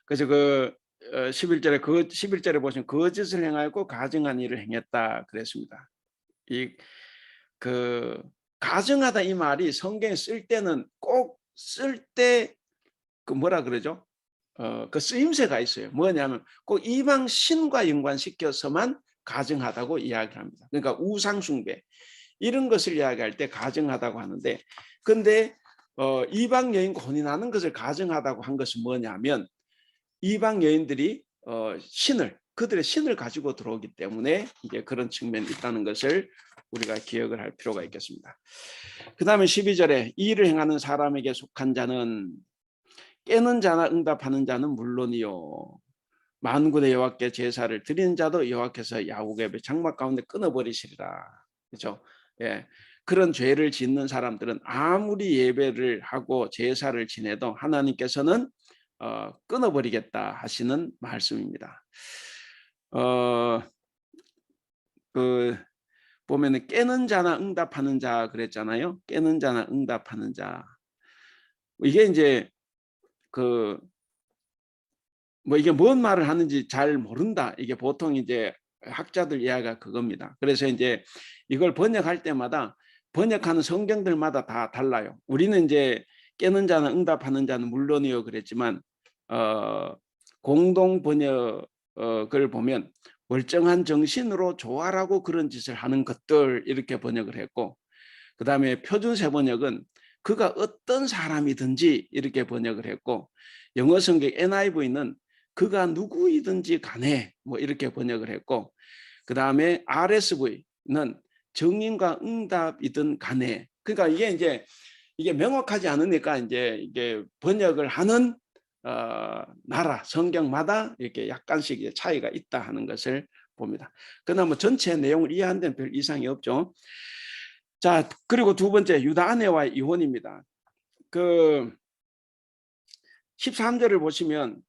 그래서 그 11절에 보시면 거짓을 행하고 가증한 일을 행했다 그랬습니다. 이 그 가증하다 이 말이 성경에 쓸 때는 꼭 쓸 때 그 뭐라 그러죠? 그 쓰임새가 있어요. 뭐냐면 꼭 이방 신과 연관시켜서만 가증하다고 이야기합니다. 그러니까 우상 숭배 이런 것을 이야기할 때 가증하다고 하는데, 근데 이방 여인과 혼인하는 것을 가증하다고 한 것은 뭐냐면 이방 여인들이 그들의 신을 가지고 들어오기 때문에 이제 그런 측면이 있다는 것을 우리가 기억을 할 필요가 있겠습니다. 그 다음에 12절에 이 일을 행하는 사람에게 속한 자는 깨는 자나 응답하는 자는 물론이요 만군의 여호와께 제사를 드리는 자도 여호와께서 야곱의 장막 가운데 끊어버리시리라. 그렇죠? 예. 그런 죄를 짓는 사람들은 아무리 예배를 하고 제사를 지내도 하나님께서는 끊어버리겠다 하시는 말씀입니다. 그 보면은 깨는 자나 응답하는 자 그랬잖아요. 깨는 자나 응답하는 자. 이게 이제 그 뭐 이게 뭔 말을 하는지 잘 모른다. 이게 보통 이제 학자들 이야기가 그겁니다. 그래서 이제 이걸 번역할 때마다 번역하는 성경들마다 다 달라요. 우리는 이제 깨는 자나 응답하는 자는 물론이요 그랬지만 공동 번역을 보면 멀쩡한 정신으로 조화라고 그런 짓을 하는 것들 이렇게 번역을 했고, 그 다음에 표준세 번역은 그가 어떤 사람이든지 이렇게 번역을 했고, 영어 성경 NIV는 그가 누구이든지 간에 뭐 이렇게 번역을 했고, 그 다음에 RSV는 정인과 응답이든 간에, 그러니까 이게 명확하지 않으니까 이제 이게 번역을 하는 나라 성경마다 이렇게 약간씩 차이가 있다 하는 것을 봅니다. 그러나 뭐 전체 내용을 이해하는 데는 별 이상이 없죠. 자, 그리고 두 번째 유다 아내와의 이혼입니다. 그 13절을 보시면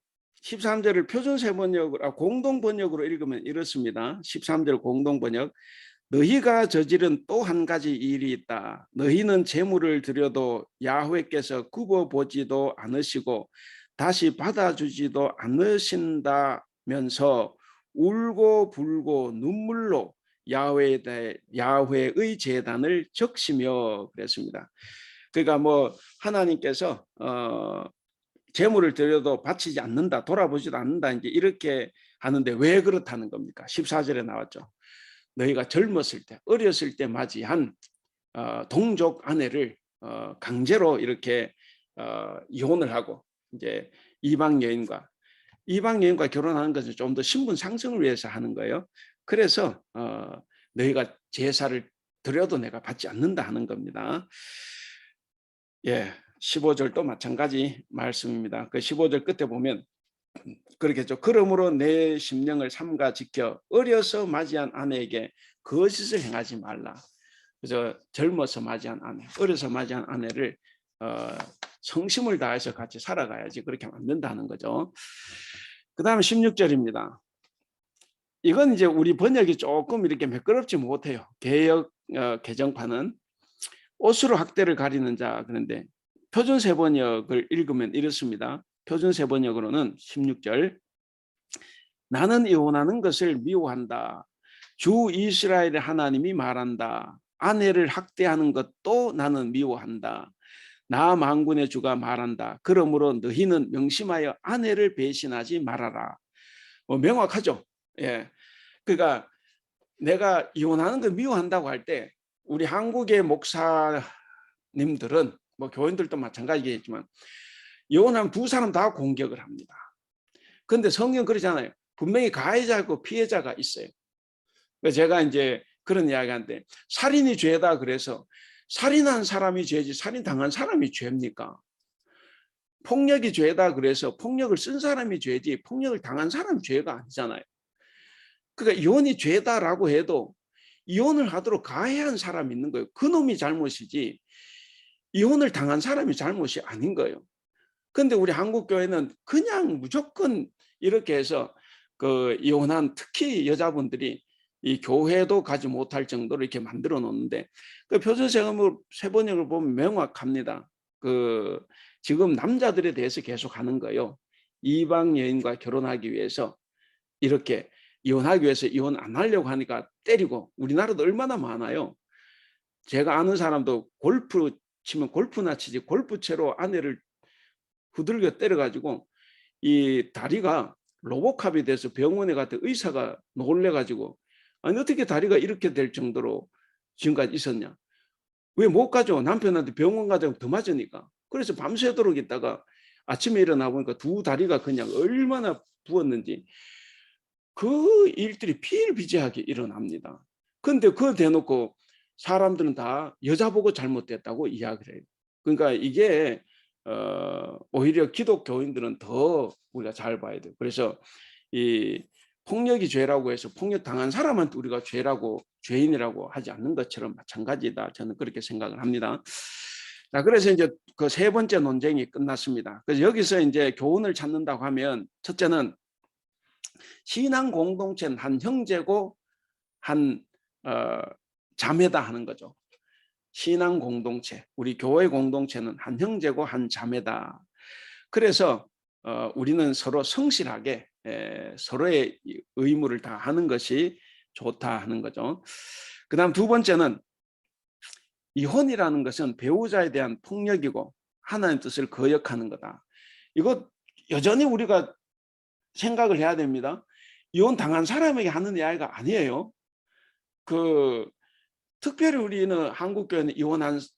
13절을 표준세 번역으로 공동 번역으로 읽으면 이렇습니다. 13절 공동 번역. 너희가 저지른 또 한 가지 일이 있다. 너희는 제물을 드려도 야훼께서 굽어보지도 않으시고 다시 받아주지도 않으신다면서 울고 불고 눈물로 야훼의 제단을 적시며 그랬습니다. 그러니까 뭐 하나님께서 제물을 드려도 바치지 않는다, 돌아보지도 않는다, 이제 이렇게 하는데 왜 그렇다는 겁니까? 14절에 나왔죠. 너희가 젊었을 때, 어렸을 때 맞이한 동족 아내를 강제로 이렇게 이혼을 하고 이제 이방 여인과 결혼하는 것은 좀 더 신분 상승을 위해서 하는 거예요. 그래서 너희가 제사를 드려도 내가 받지 않는다 하는 겁니다. 예, 15절도 마찬가지 말씀입니다. 그 15절 끝에 보면 그렇겠죠. 그러므로 내 심령을 삼가 지켜 어려서 맞이한 아내에게 거짓을 행하지 말라. 그래서 젊어서 맞이한 아내, 어려서 맞이한 아내를 성심을 다해서 같이 살아가야지 그렇게 하면 안 된다는 거죠. 그 다음에 16절입니다. 이건 이제 우리 번역이 조금 이렇게 매끄럽지 못해요. 개역 개정판은 옷으로 학대를 가리는 자, 그런데 표준세 번역을 읽으면 이렇습니다. 표준세 번역으로는 16절 나는 이혼하는 것을 미워한다. 주 이스라엘의 하나님이 말한다. 아내를 학대하는 것도 나는 미워한다. 나 만군의 주가 말한다. 그러므로 너희는 명심하여 아내를 배신하지 말아라. 명확하죠. 예, 그러니까 내가 이혼하는 걸 미워한다고 할 때 우리 한국의 목사님들은 뭐 교인들도 마찬가지겠지만 이혼하면 두 사람 다 공격을 합니다. 그런데 성경 그러잖아요. 분명히 가해자 있고 피해자가 있어요. 그래서 제가 이제 그런 이야기하는데 살인이 죄다 그래서 살인한 사람이 죄지 살인당한 사람이 죄입니까? 폭력이 죄다 그래서 폭력을 쓴 사람이 죄지 폭력을 당한 사람이 죄가 아니잖아요. 그러니까 이혼이 죄다라고 해도 이혼을 하도록 가해한 사람이 있는 거예요. 그놈이 잘못이지 이혼을 당한 사람이 잘못이 아닌 거예요. 그런데 우리 한국 교회는 그냥 무조건 이렇게 해서 그 이혼한 특히 여자분들이 이 교회도 가지 못할 정도로 이렇게 만들어 놓는데 그 표준세번역을 보면 명확합니다. 그 지금 남자들에 대해서 계속 하는 거예요. 이방 여인과 결혼하기 위해서 이렇게 이혼하기 위해서 이혼 안 하려고 하니까 때리고 우리나라도 얼마나 많아요. 제가 아는 사람도 골프 치면 골프나 치지 골프채로 아내를 후들겨 때려가지고 이 다리가 로보캅이 돼서 병원에 갔더니 의사가 놀래가지고 아니 어떻게 다리가 이렇게 될 정도로 지금까지 있었냐. 왜 못 가죠? 남편한테 병원 가자고 더 맞으니까. 그래서 밤새도록 있다가 아침에 일어나 보니까 두 다리가 그냥 얼마나 부었는지 그 일들이 비일비재하게 일어납니다. 근데 그거 대놓고 사람들은 다 여자 보고 잘못됐다고 이야기를 해요. 그러니까 이게 오히려 기독교인들은 더 우리가 잘 봐야 돼요. 그래서 이 폭력이 죄라고 해서 폭력 당한 사람한테 우리가 죄인이라고 하지 않는 것처럼 마찬가지다. 저는 그렇게 생각을 합니다. 자, 그래서 이제 그 세 번째 논쟁이 끝났습니다. 그래서 여기서 이제 교훈을 찾는다고 하면 첫째는 신앙 공동체는 한 형제고 한 자매다 하는 거죠. 신앙 공동체, 우리 교회 공동체는 한 형제고 한 자매다. 그래서 우리는 서로 성실하게 서로의 의무를 다하는 것이 좋다 하는 거죠. 그다음 두 번째는 이혼이라는 것은 배우자에 대한 폭력이고 하나님 뜻을 거역하는 거다. 이거 여전히 우리가 생각을 해야 됩니다. 이혼 당한 사람에게 하는 이야기가 아니에요. 특별히 우리는 한국 교회는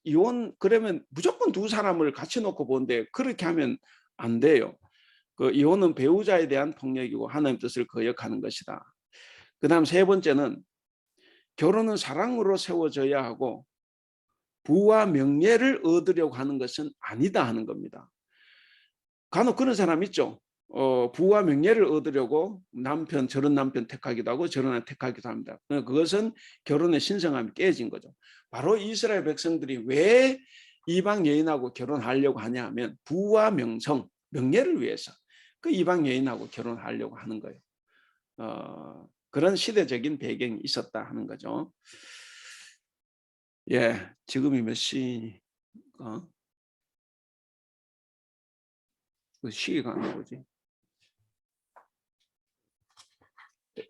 이혼 그러면 무조건 두 사람을 같이 놓고 보는데 그렇게 하면 안 돼요. 그 이혼은 배우자에 대한 폭력이고 하나님 뜻을 거역하는 것이다. 그다음 세 번째는 결혼은 사랑으로 세워져야 하고 부와 명예를 얻으려고 하는 것은 아니다 하는 겁니다. 간혹 그런 사람 있죠. 부와 명예를 얻으려고 저런 남편 택하기도 하고 저런 아내 택하기도 합니다. 그것은 결혼의 신성함이 깨진 거죠. 바로 이스라엘 백성들이 왜 이방 여인하고 결혼하려고 하냐 하면 부와 명성, 명예를 위해서 그 이방 여인하고 결혼하려고 하는 거예요. 그런 시대적인 배경이 있었다 하는 거죠. 예, 지금이 몇 시? 그 시기가 안 나오지.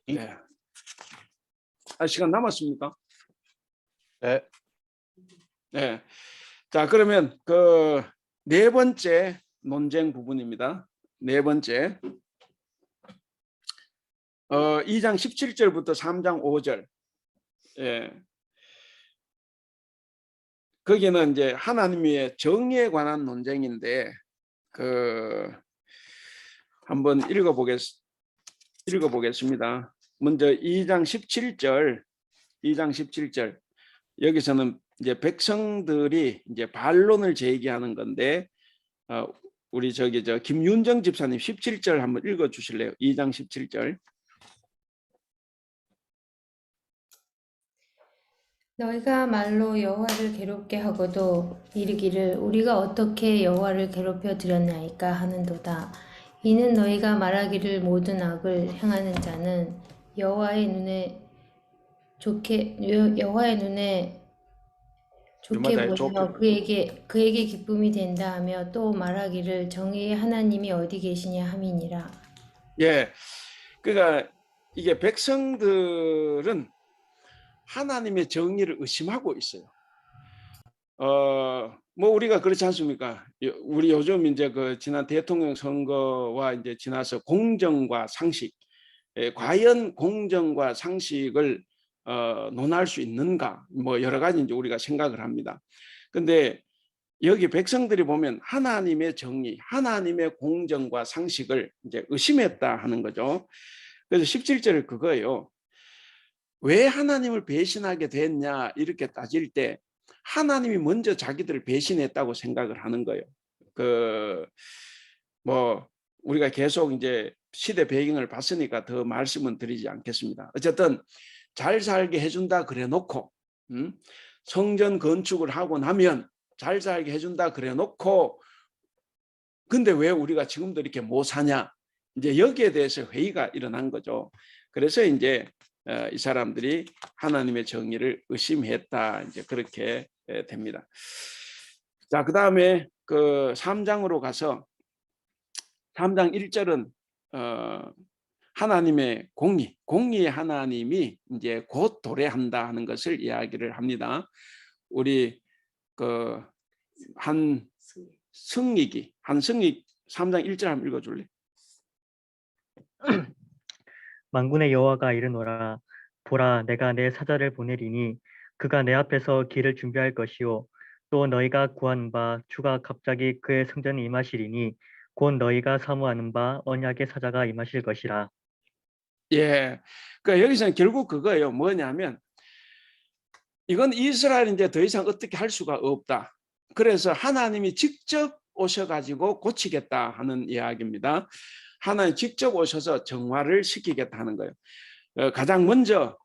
네. 시간 남았습니까? 네. 네. 자, 그러면 그 네 번째 논쟁 부분입니다. 네 번째. 2장 17절부터 3장 5절. 예. 거기는 이제 하나님의 정의에 관한 논쟁인데 한번 읽어보겠습니다. 먼저 2장 17절. 여기서는 이제 백성들이 이제 반론을 제기하는 건데 우리 김윤정 집사님 17절 한번 읽어 주실래요? 2장 17절. 너희가 말로 여호와를 괴롭게 하고도 이르기를 우리가 어떻게 여호와를 괴롭혀 드렸나이까 하는도다. 이는 너희가 말하기를 모든 악을 행하는 자는 여호와의 눈에 좋게 보여 그에게 기쁨이 된다 하며 또 말하기를 정의의 하나님이 어디 계시냐 함이니라. 예, 그러니까 이게 백성들은 하나님의 정의를 의심하고 있어요. 뭐 우리가 그렇지 않습니까? 우리 요즘 이제 지난 대통령 선거와 이제 지나서 공정과 상식, 과연 공정과 상식을 논할 수 있는가? 뭐 여러 가지 이제 우리가 생각을 합니다. 근데 여기 백성들이 보면 하나님의 정의, 하나님의 공정과 상식을 이제 의심했다 하는 거죠. 그래서 17절에 그거예요. 왜 하나님을 배신하게 됐냐 이렇게 따질 때 하나님이 먼저 자기들을 배신했다고 생각을 하는 거예요. 뭐 우리가 계속 이제 시대 배경을 봤으니까 더 말씀은 드리지 않겠습니다. 어쨌든 잘 살게 해준다 그래 놓고 성전 건축을 하고 나면 잘 살게 해준다 그래 놓고 근데 왜 우리가 지금도 이렇게 못 사냐 이제 여기에 대해서 회의가 일어난 거죠. 그래서 이제 이 사람들이 하나님의 정의를 의심했다. 이제 그렇게 됩니다. 자, 그다음에 그 3장으로 가서 3장 1절은 하나님의 공의의 하나님이 이제 곧 도래한다 하는 것을 이야기를 합니다. 우리 그 한승익 3장 1절 한번 읽어줄래? 만군의 여호와가 이르노라 보라 내가 내 사자를 보내리니 그가 내 앞에서 길을 준비할 것이요 또 너희가 구한 바 주가 갑자기 그의 성전에 임하시리니 곧 너희가 사모하는 바 언약의 사자가 임하실 것이라. 예, 그 여기서는 결국 그거예요. 뭐냐면 이건 이스라엘은 이제 더 이상 어떻게 할 수가 없다. 그래서 하나님이 직접 오셔가지고 고치겠다 하는 이야기입니다. 하나님 직접 오셔서 정화를 시키겠다 하는 거예요. 가장 먼저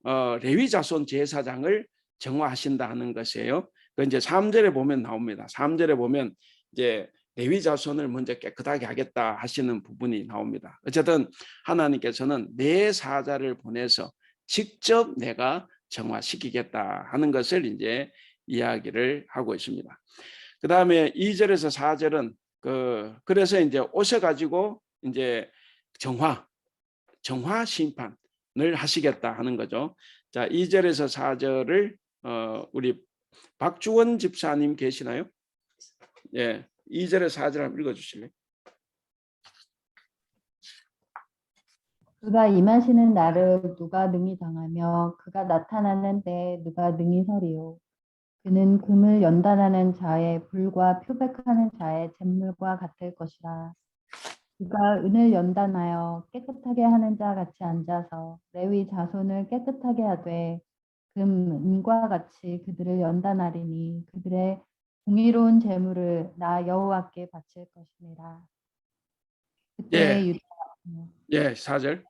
레위 자손 제사장을 정화하신다 하는 것이에요. 그 이제 3절에 보면 나옵니다. 3절에 보면 이제 레위 자손을 먼저 깨끗하게 하겠다 하시는 부분이 나옵니다. 어쨌든 하나님께서는 내 사자를 보내서 직접 내가 정화시키겠다 하는 것을 이제 이야기를 하고 있습니다. 그 다음에 2절에서 4절은 그래서 이제 오셔가지고 이제 정화 심판을 하시겠다 하는 거죠. 자, 2절에서 4절을 우리 박주원 집사님 계시나요? 예, 2절에서 4절 한번 읽어주실래요? 그가 임하시는 날을 누가 능히 당하며 그가 나타나는 때에 누가 능히 서리요. 그는 금을 연단하는 자의 불과 표백하는 자의 잿물과 같을 것이라. 그가 은을 연단하여 깨끗하게 하는 자 같이 앉아서 레위 자손을 깨끗하게 하되 금, 은과 같이 그들을 연단하리니 그들의 공의로운 재물을 나 여호와께 바칠 것이니라. 그때 예, 4절.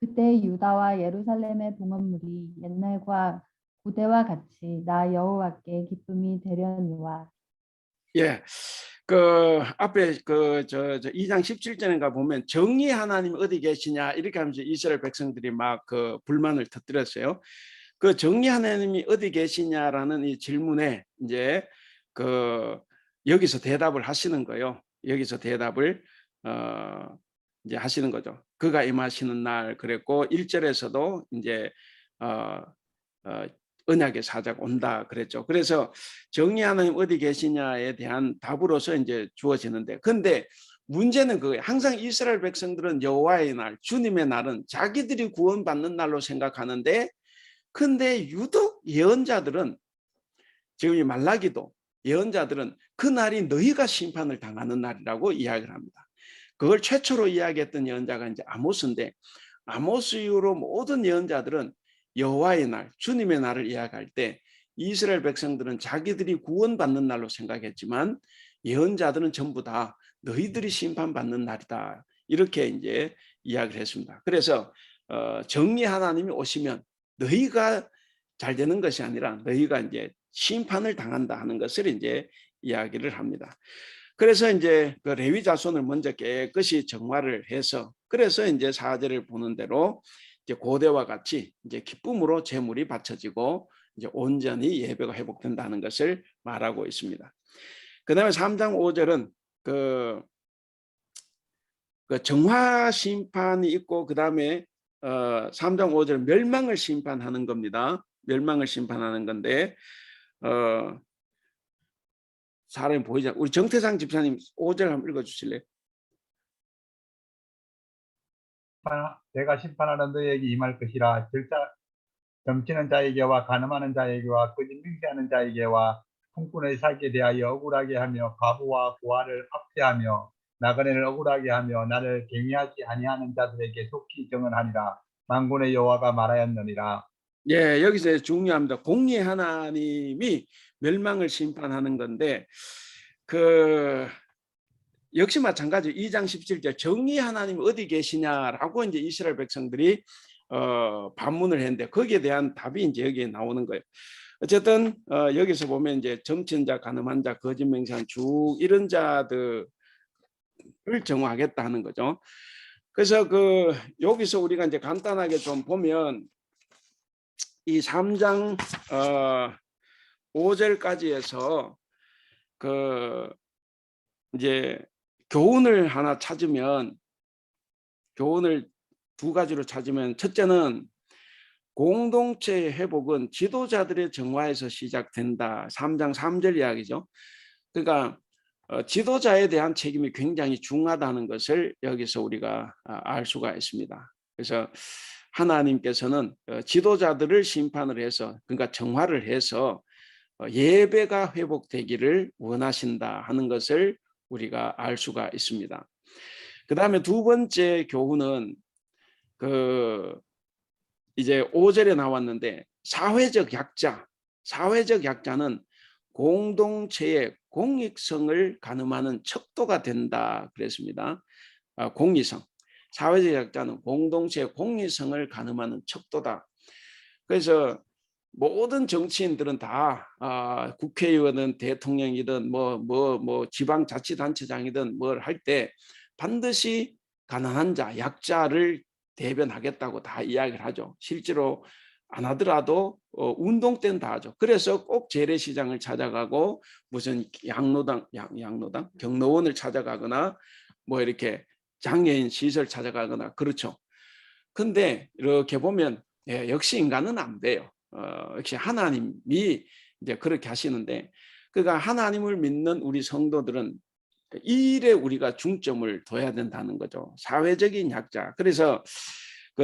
그때 유다와 예루살렘의 봉헌물이 옛날과 고대와 같이 나 여호와께 기쁨이 되려니와. 예, 그 앞에 저 2장 17절인가 보면 정의 하나님 어디 계시냐 이렇게 하면서 이스라엘 백성들이 막 그 불만을 터뜨렸어요. 그 정의 하나님이 어디 계시냐라는 이 질문에 이제 여기서 대답을 하시는 거예요. 여기서 대답을 이제 하시는 거죠. 그가 임하시는 날 그랬고 1절에서도 이제 언약의 사자가 온다 그랬죠. 그래서 정의 하나님 어디 계시냐에 대한 답으로서 이제 주어지는데, 근데 문제는 그거예요. 항상 이스라엘 백성들은 여호와의 날, 주님의 날은 자기들이 구원받는 날로 생각하는데, 근데 유독 예언자들은 지금 이 말라기도 예언자들은 그 날이 너희가 심판을 당하는 날이라고 이야기를 합니다. 그걸 최초로 이야기했던 예언자가 이제 아모스인데, 아모스 이후로 모든 예언자들은 여호와의 날, 주님의 날을 이야기할 때 이스라엘 백성들은 자기들이 구원받는 날로 생각했지만 예언자들은 전부 다 너희들이 심판받는 날이다 이렇게 이제 이야기를 했습니다. 그래서 정의 하나님이 오시면 너희가 잘 되는 것이 아니라 너희가 이제 심판을 당한다 하는 것을 이제 이야기를 합니다. 그래서 이제 그 레위 자손을 먼저 깨끗이 정화를 해서, 그래서 이제 4절을 보는 대로 이제 고대와 같이 이제 기쁨으로 제물이 바쳐지고 이제 온전히 예배가 회복된다는 것을 말하고 있습니다. 그다음에 3장 5절은 그 정화 심판이 있고, 그다음에 3장 5절 멸망을 심판하는 겁니다. 멸망을 심판하는 건데 사람이 보이지 않고, 우리 정태상 집사님 5절 한번 읽어주실래요? 내가 심판하는 너에게 임할 것이라. 점치는 자에게와 간음하는 자에게와 거짓 맹세하는 자에게와 품꾼의 살게 대하여 억울하게 하며 과부와 고아를 압제하며 나그네를 억울하게 하며 나를 경외하지 아니하는 자들에게 속히 정언하니라. 만군의 여호와가 말하였느니라. 예, 여기서 중요합니다. 공의 하나님이 멸망을 심판하는 건데 역시 마찬가지 2장 17절 정의 하나님 어디 계시냐라고 이제 이스라엘 백성들이 반문을 했는데 거기에 대한 답이 이제 여기에 나오는 거예요. 어쨌든 여기서 보면 이제 점친 자, 간음한 자, 거짓 맹세한 주 이런 자들을 정화하겠다 하는 거죠. 그래서 여기서 우리가 이제 간단하게 좀 보면 이 3장 5절까지 해서 이제 교훈을 하나 찾으면, 교훈을 두 가지로 찾으면, 첫째는 공동체의 회복은 지도자들의 정화에서 시작된다. 3장 3절 이야기죠. 그러니까 지도자에 대한 책임이 굉장히 중하다는 것을 여기서 우리가 알 수가 있습니다. 그래서 하나님께서는 지도자들을 심판을 해서, 그러니까 정화를 해서 예배가 회복되기를 원하신다 하는 것을 우리가 알 수가 있습니다. 그 다음에 두 번째 교훈은 이제 5절에 나왔는데, 사회적 약자는 공동체의 공익성을 가늠하는 척도가 된다 그랬습니다. 공의성. 사회적 약자는 공동체의 공의성을 가늠하는 척도다. 그래서 모든 정치인들은 다 국회의원은 대통령이든 뭐 지방자치단체장이든 뭘 할 때 반드시 가난한 자, 약자를 대변하겠다고 다 이야기를 하죠. 실제로 안 하더라도 운동 때는 다 하죠. 그래서 꼭 재래시장을 찾아가고 무슨 양로당 경로원을 찾아가거나 뭐 이렇게 장애인 시설 찾아가거나 그렇죠. 근데 이렇게 보면 역시 인간은 안 돼요. 역시 하나님이 이제 그렇게 하시는데, 그러니까 하나님을 믿는 우리 성도들은 이 일에 우리가 중점을 둬야 된다는 거죠. 사회적인 약자. 그래서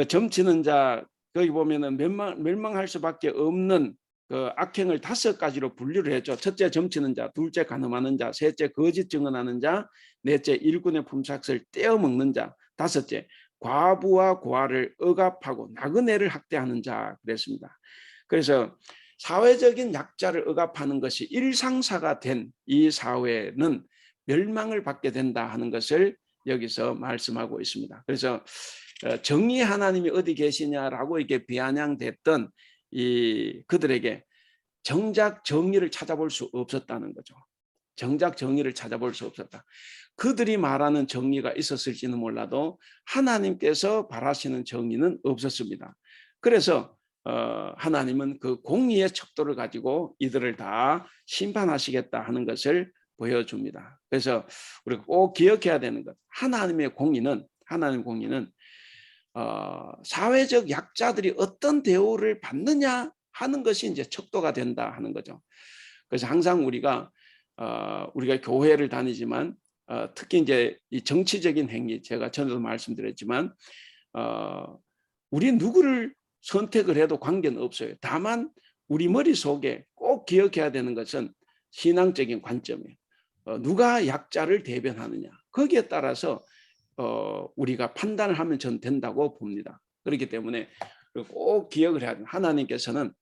점치는 자, 거기 보면은 멸망할 수밖에 없는 악행을 5가지로 분류를 했죠. 첫째 점치는 자, 둘째 간음하는 자, 셋째 거짓 증언하는 자, 넷째 일꾼의 품삯을 떼어먹는 자, 다섯째 과부와 고아를 억압하고 나그네를 학대하는 자 그랬습니다. 그래서 사회적인 약자를 억압하는 것이 일상사가 된 이 사회는 멸망을 받게 된다 하는 것을 여기서 말씀하고 있습니다. 그래서 정의 하나님이 어디 계시냐라고 이렇게 비아냥됐던 그들에게 정작 정의를 찾아볼 수 없었다는 거죠. 정작 정의를 찾아볼 수 없었다. 그들이 말하는 정의가 있었을지는 몰라도 하나님께서 바라시는 정의는 없었습니다. 그래서 하나님은 그 공의의 척도를 가지고 이들을 다 심판하시겠다 하는 것을 보여줍니다. 그래서 우리가 꼭 기억해야 되는 것, 하나님의 공의는 사회적 약자들이 어떤 대우를 받느냐 하는 것이 이제 척도가 된다 하는 거죠. 그래서 항상 우리가 교회를 다니지만 특히 이제 이 정치적인 행위, 제가 전에도 말씀드렸지만 우리 누구를 선택을 해도 관계는 없어요. 다만 우리 머릿속에 꼭 기억해야 되는 것은 신앙적인 관점이에요. 누가 약자를 대변하느냐, 거기에 따라서 우리가 판단을 하면 전 된다고 봅니다. 그렇기 때문에 꼭 기억을 해야 돼요. 하나님께서는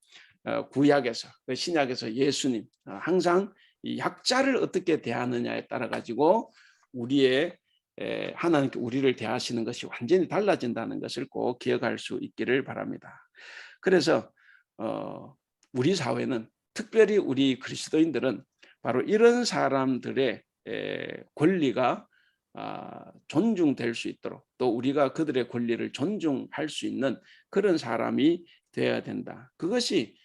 구약에서, 신약에서 예수님 항상 이 약자를 어떻게 대하느냐에 따라 가지고 하나님께 우리를 대하시는 것이 완전히 달라진다는 것을 꼭 기억할 수 있기를 바랍니다. 그래서 우리 사회는, 특별히 우리 그리스도인들은 바로 이런 사람들의 권리가 존중될 수 있도록, 또 우리가 그들의 권리를 존중할 수 있는 그런 사람이 되어야 된다. 그것이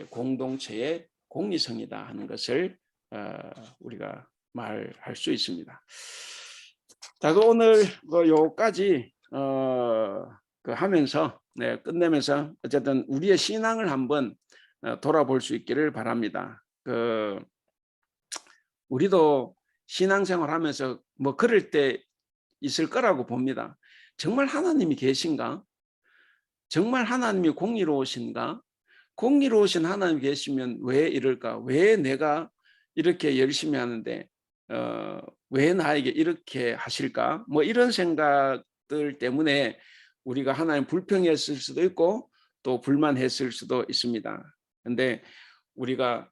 공동체의 공의성이다 하는 것을 우리가 말할 수 있습니다. 자, 오늘 요까지 하면서 끝내면서 어쨌든 우리의 신앙을 한번 돌아볼 수 있기를 바랍니다. 우리도 신앙생활하면서 뭐 그럴 때 있을 거라고 봅니다. 정말 하나님이 계신가? 정말 하나님이 공의로우신가? 공의로우신 하나님이 계시면 왜 이럴까? 왜 내가 이렇게 열심히 하는데 왜 나에게 이렇게 하실까? 뭐 이런 생각들 때문에 우리가 하나님 불평했을 수도 있고 또 불만했을 수도 있습니다. 그런데 우리가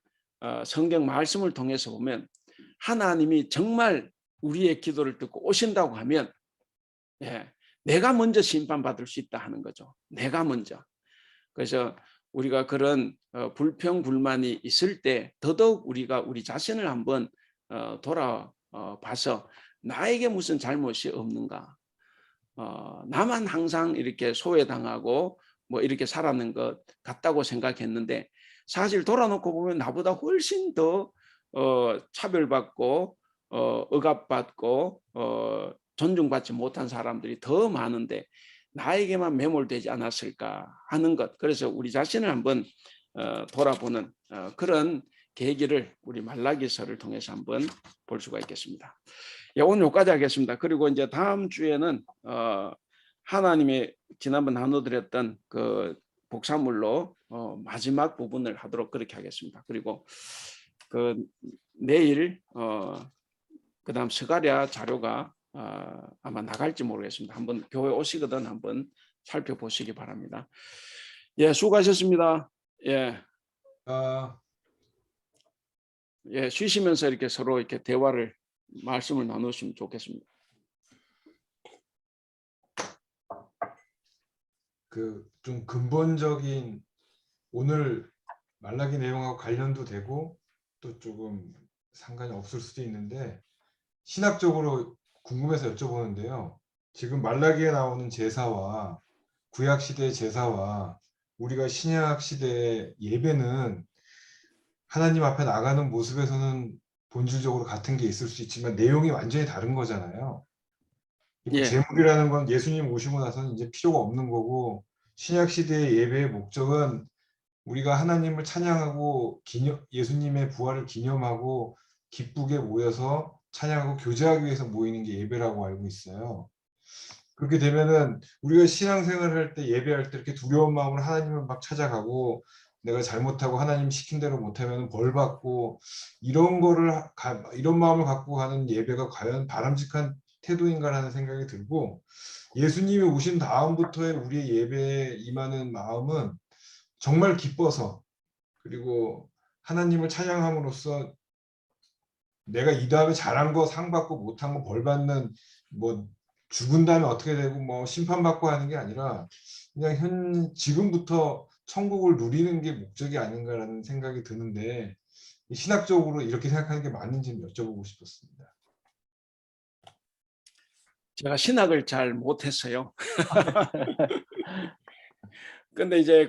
성경 말씀을 통해서 보면 하나님이 정말 우리의 기도를 듣고 오신다고 하면 내가 먼저 심판받을 수 있다 하는 거죠. 내가 먼저. 그래서 우리가 그런 불평 불만이 있을 때 더더욱 우리가 우리 자신을 한번 돌아봐서 나에게 무슨 잘못이 없는가, 나만 항상 이렇게 소외당하고 뭐 이렇게 살았는 것 같다고 생각했는데 사실 돌아놓고 보면 나보다 훨씬 더 차별받고 억압받고 존중받지 못한 사람들이 더 많은데 나에게만 매몰되지 않았을까 하는 것. 그래서 우리 자신을 한번 돌아보는 그런 계기를 우리 말라기서를 통해서 한번 볼 수가 있겠습니다. 예, 오늘 여기까지 하겠습니다. 그리고 이제 다음 주에는 하나님의 지난번 나눠드렸던 그 복사물로 마지막 부분을 하도록 그렇게 하겠습니다. 그리고 그 내일 그다음 스가랴 자료가 아마 나갈지 모르겠습니다. 한번 교회 오시거든 한번 살펴보시기 바랍니다. 예, 수고하셨습니다. 예, 예, 쉬시면서 이렇게 서로 이렇게 대화를 말씀을 나누시면 좋겠습니다. 그 좀 근본적인 오늘 말라기 내용하고 관련도 되고 또 조금 상관이 없을 수도 있는데 신학적으로 궁금해서 여쭤보는데요. 지금 말라기에 나오는 제사와 구약 시대의 제사와 우리가 신약 시대의 예배는 하나님 앞에 나가는 모습에서는 본질적으로 같은 게 있을 수 있지만 내용이 완전히 다른 거잖아요. 예. 제물이라는 건 예수님 오시고 나서는 이제 필요가 없는 거고 신약 시대의 예배의 목적은 우리가 하나님을 찬양하고 예수님의 부활을 기념하고 기쁘게 모여서 찬양하고 교제하기 위해서 모이는 게 예배라고 알고 있어요. 그렇게 되면은 우리가 신앙생활을 할 때 예배할 때 이렇게 두려운 마음으로 하나님을 막 찾아가고 내가 잘못하고 하나님 시킨 대로 못하면 벌 받고 이런 마음을 갖고 가는 예배가 과연 바람직한 태도인가라는 생각이 들고 예수님이 오신 다음부터의 우리의 예배에 임하는 마음은 정말 기뻐서 그리고 하나님을 찬양함으로써 내가 이 다음에 잘한 거 상 받고 못한 거 벌 받는 뭐 죽은 다음에 어떻게 되고 뭐 심판받고 하는 게 아니라 그냥 지금부터 천국을 누리는 게 목적이 아닌가라는 생각이 드는데 신학적으로 이렇게 생각하는 게 맞는지 여쭤보고 싶었습니다. 제가 신학을 잘 못했어요. 근데 이제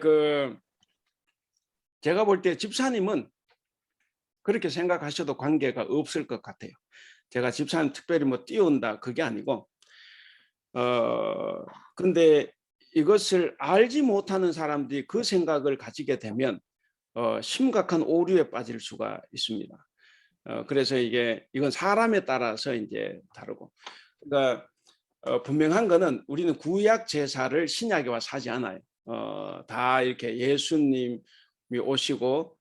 제가 볼 때 집사님은 그렇게 생각하셔도 관계가 없을 것 같아요. 제가 집사님 특별히 뭐 띄운다 그게 아니고 근데 이것을 알지 못하는 사람들이 그 생각을 가지게 되면 심각한 오류에 빠질 수가 있습니다. 그래서 이건 사람에 따라서 이제 다르고 그러니까 분명한 거는 우리는 구약 제사를 신약에 와서 하지 않아요. 다 이렇게 예수님이 오시고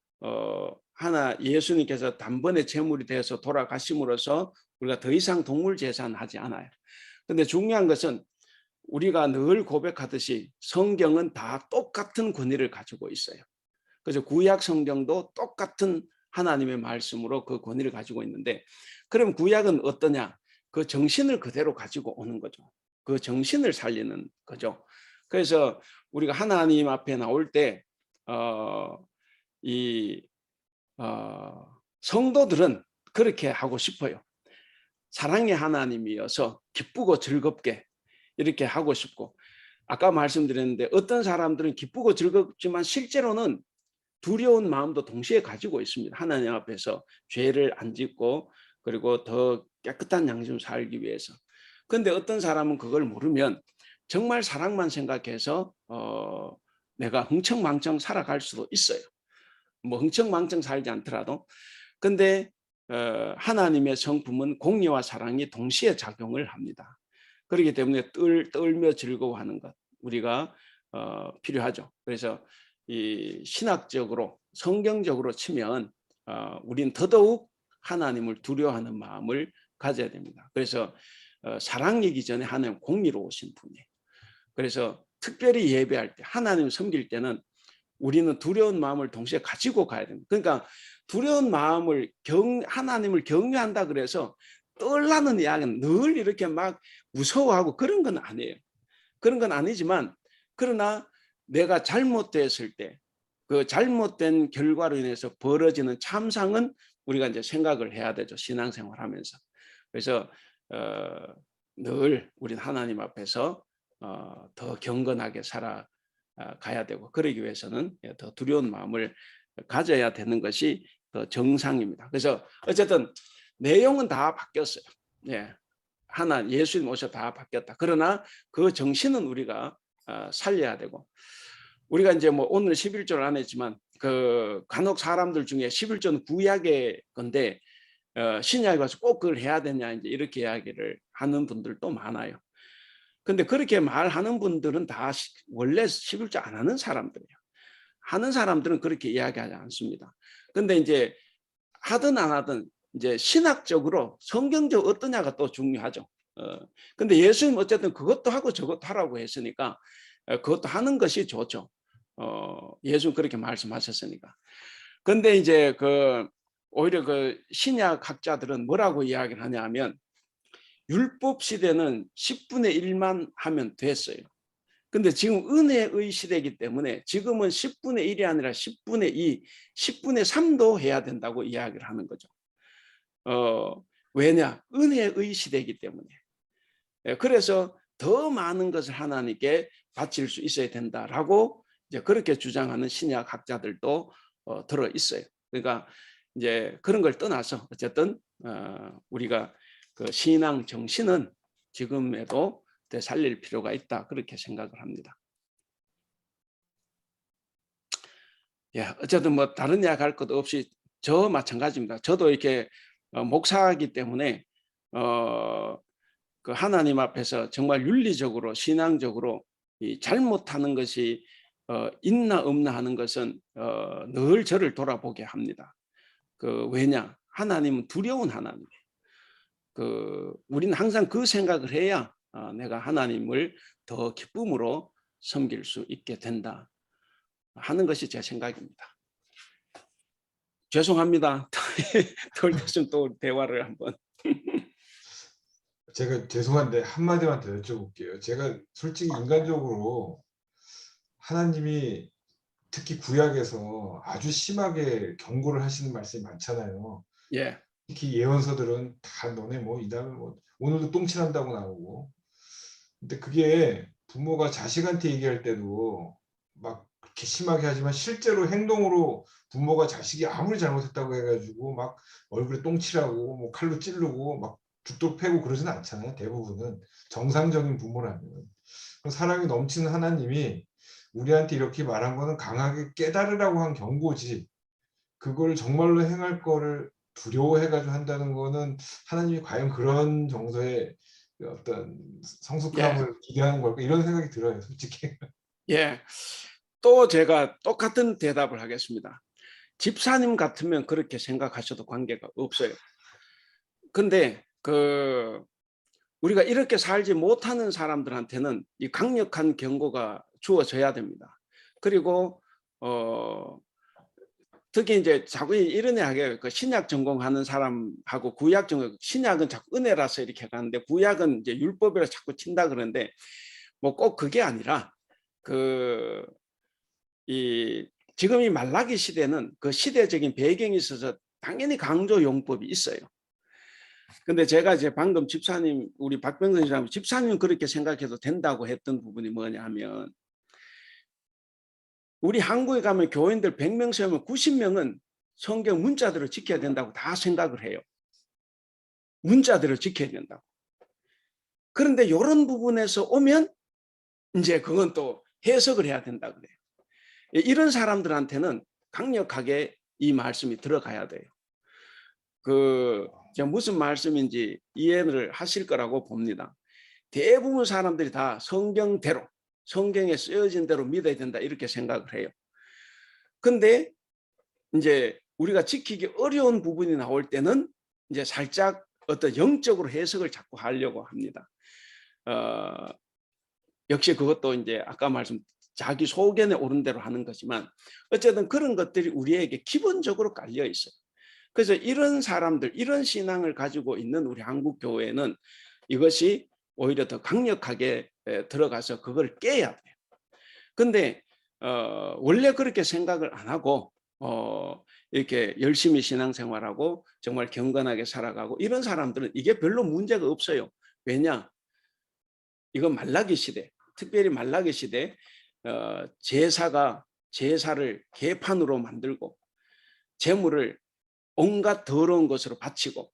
예수님께서 단번에 제물이 되어서 돌아가심으로써 우리가 더 이상 동물 제사는 하지 않아요. 근데 중요한 것은 우리가 늘 고백하듯이 성경은 다 똑같은 권위를 가지고 있어요. 그래서 구약 성경도 똑같은 하나님의 말씀으로 그 권위를 가지고 있는데 그럼 구약은 어떠냐? 그 정신을 그대로 가지고 오는 거죠. 그 정신을 살리는 거죠. 그래서 우리가 하나님 앞에 나올 때 성도들은 그렇게 하고 싶어요. 사랑의 하나님이어서 기쁘고 즐겁게 이렇게 하고 싶고 아까 말씀드렸는데 어떤 사람들은 기쁘고 즐겁지만 실제로는 두려운 마음도 동시에 가지고 있습니다. 하나님 앞에서 죄를 안 짓고 그리고 더 깨끗한 양심으로 살기 위해서. 그런데 어떤 사람은 그걸 모르면 정말 사랑만 생각해서 내가 흥청망청 살아갈 수도 있어요. 뭐 흥청망청 살지 않더라도. 근데 하나님의 성품은 공의와 사랑이 동시에 작용을 합니다. 그렇기 때문에 떨며 즐거워하는 것 우리가 필요하죠. 그래서 이 신학적으로 성경적으로 치면 우리는 더더욱 하나님을 두려워하는 마음을 가져야 됩니다. 그래서 사랑이기 전에 하나님 공의로우신 분이에요. 그래서 특별히 예배할 때 하나님을 섬길 때는 우리는 두려운 마음을 동시에 가지고 가야 됩니다. 그러니까 두려운 마음을 하나님을 경외한다 그래서 떨라는 이야기는 늘 이렇게 막 무서워하고 그런 건 아니에요. 그런 건 아니지만 그러나 내가 잘못됐을 때 그 잘못된 결과로 인해서 벌어지는 참상은 우리가 이제 생각을 해야 되죠. 신앙생활하면서. 그래서 늘 우리는 하나님 앞에서 더 경건하게 살아가야 되고 그러기 위해서는 더 두려운 마음을 가져야 되는 것이 더 정상입니다. 그래서 어쨌든 내용은 다 바뀌었어요. 예, 예수님 오셔 다 바뀌었다. 그러나 그 정신은 우리가 살려야 되고 우리가 이제 뭐 오늘 11조를 안 했지만 그 간혹 사람들 중에 11조는 구약의 건데 신약에 와서 꼭 그걸 해야 되냐 이제 이렇게 이야기를 하는 분들도 많아요. 근데 그렇게 말하는 분들은 다 원래 11조 안 하는 사람들이에요. 하는 사람들은 그렇게 이야기하지 않습니다. 근데 이제 하든 안 하든 이제 신학적으로 성경적 어떠냐가 또 중요하죠. 근데 예수님 어쨌든 그것도 하고 저것도 하라고 했으니까 그것도 하는 것이 좋죠. 예수님 그렇게 말씀하셨으니까. 근데 이제 오히려 그 신약 학자들은 뭐라고 이야기를 하냐면 율법 시대는 10분의 1만 하면 됐어요. 근데 지금 은혜의 시대이기 때문에 지금은 10분의 1이 아니라 10분의 2, 10분의 3도 해야 된다고 이야기를 하는 거죠. 왜냐? 은혜의 시대이기 때문에. 그래서 더 많은 것을 하나님께 바칠 수 있어야 된다라고 이제 그렇게 주장하는 신약 학자들도 들어 있어요. 그러니까 이제 그런 걸 떠나서 어쨌든 우리가 그 신앙 정신은 지금에도 되살릴 필요가 있다 그렇게 생각을 합니다. 예, 어쨌든 뭐 다른 이야기 할 것도 없이 저 마찬가지입니다. 저도 이렇게 목사이기 때문에 그 하나님 앞에서 정말 윤리적으로 신앙적으로 이 잘못하는 것이 있나 없나 하는 것은 늘 저를 돌아보게 합니다. 왜냐? 하나님은 두려운 하나님이에요. 우리는 항상 그 생각을 해야 내가 하나님을 더 기쁨으로 섬길 수 있게 된다 하는 것이 제 생각입니다. 죄송합니다. 또 대화를 한번. 제가 죄송한데 한마디만 더 여쭤볼게요. 제가 솔직히 인간적으로 하나님이 특히 구약에서 아주 심하게 경고를 하시는 말씀이 많잖아요. 예. 특히 예언서들은 다 너네 뭐 이 다음에 뭐 오늘도 똥칠한다고 나오고. 근데 그게 부모가 자식한테 얘기할 때도 막 그렇게 심하게 하지만 실제로 행동으로 부모가 자식이 아무리 잘못했다고 해가지고 막 얼굴에 똥칠하고 뭐 칼로 찌르고 막 죽도록 패고 그러지는 않잖아요. 대부분은 정상적인 부모라면. 사랑이 넘치는 하나님이 우리한테 이렇게 말한 거는 강하게 깨달으라고 한 경고지 그걸 정말로 행할 거를 두려워해가지고 한다는 거는 하나님이 과연 그런 정도의 어떤 성숙함을 기대하는 걸까 이런 생각이 들어요, 솔직히. 예. 또 제가 똑같은 대답을 하겠습니다. 집사님 같으면 그렇게 생각하셔도 관계가 없어요. 근데 우리가 이렇게 살지 못하는 사람들한테는 이 강력한 경고가 주어져야 됩니다. 그리고 특히 이제 자꾸 이런 이야기예요. 그 신약 전공하는 사람하고 구약 전공, 신약은 자꾸 은혜라서 이렇게 가는데 구약은 이제 율법이라 자꾸 친다 그러는데 뭐 꼭 그게 아니라 지금 이 말라기 시대는 그 시대적인 배경이 있어서 당연히 강조 용법이 있어요. 근데 제가 이제 방금 집사님, 우리 박병선 씨랑 집사님은 그렇게 생각해도 된다고 했던 부분이 뭐냐 하면 우리 한국에 가면 교인들 100명 세우면 90명은 성경 문자대로 지켜야 된다고 다 생각을 해요. 문자대로 지켜야 된다고. 그런데 이런 부분에서 오면 이제 그건 또 해석을 해야 된다 그래요. 이런 사람들한테는 강력하게 이 말씀이 들어가야 돼요. 제가 무슨 말씀인지 이해를 하실 거라고 봅니다. 대부분 사람들이 다 성경대로, 성경에 쓰여진 대로 믿어야 된다 이렇게 생각을 해요. 근데 이제 우리가 지키기 어려운 부분이 나올 때는 이제 살짝 어떤 영적으로 해석을 자꾸 하려고 합니다. 역시 그것도 이제 아까 말씀 자기 소견에 오른 대로 하는 거지만 어쨌든 그런 것들이 우리에게 기본적으로 깔려 있어요. 그래서 이런 사람들, 이런 신앙을 가지고 있는 우리 한국 교회는 이것이 오히려 더 강력하게 들어가서 그걸 깨야 돼요. 근데 원래 그렇게 생각을 안 하고 이렇게 열심히 신앙생활하고 정말 경건하게 살아가고 이런 사람들은 이게 별로 문제가 없어요. 왜냐? 이건 말라기 시대, 특별히 말라기 시대 제사를 개판으로 만들고 제물을 온갖 더러운 것으로 바치고,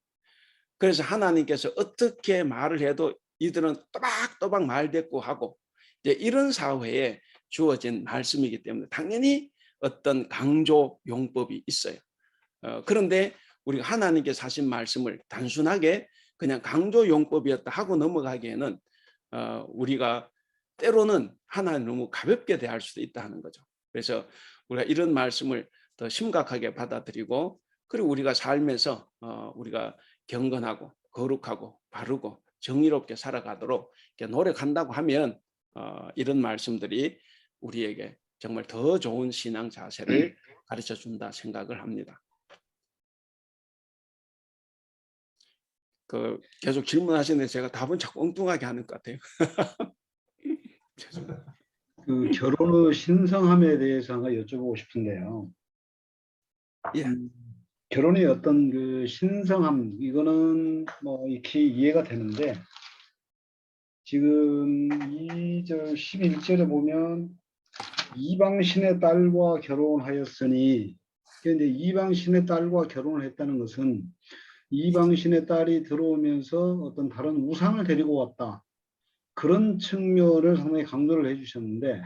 그래서 하나님께서 어떻게 말을 해도 이들은 또박또박 말대꾸하고 이제 이런 사회에 주어진 말씀이기 때문에 당연히 어떤 강조 용법이 있어요. 그런데 우리가 하나님께서 하신 말씀을 단순하게 그냥 강조 용법이었다 하고 넘어가기에는 우리가 때로는 하나님 너무 가볍게 대할 수도 있다 하는 거죠. 그래서 우리가 이런 말씀을 더 심각하게 받아들이고, 그리고 우리가 삶에서 우리가 경건하고 거룩하고 바르고 정의롭게 살아가도록 이렇게 노력한다고 하면 이런 말씀들이 우리에게 정말 더 좋은 신앙 자세를 가르쳐 준다 생각을 합니다. 계속 질문하시는데 제가 답은 자꾸 엉뚱하게 하는 것 같아요. 그 결혼의 신성함에 대해서 하나 여쭤보고 싶은데요. 예. 결혼의 어떤 그 신성함, 이거는 뭐 이렇게 이해가 되는데, 지금 2절 11절에 보면 이방신의 딸과 결혼하였으니, 근데 이방신의 딸과 결혼을 했다는 것은 이방신의 딸이 들어오면서 어떤 다른 우상을 데리고 왔다, 그런 측면을 상당히 강조를 해주셨는데,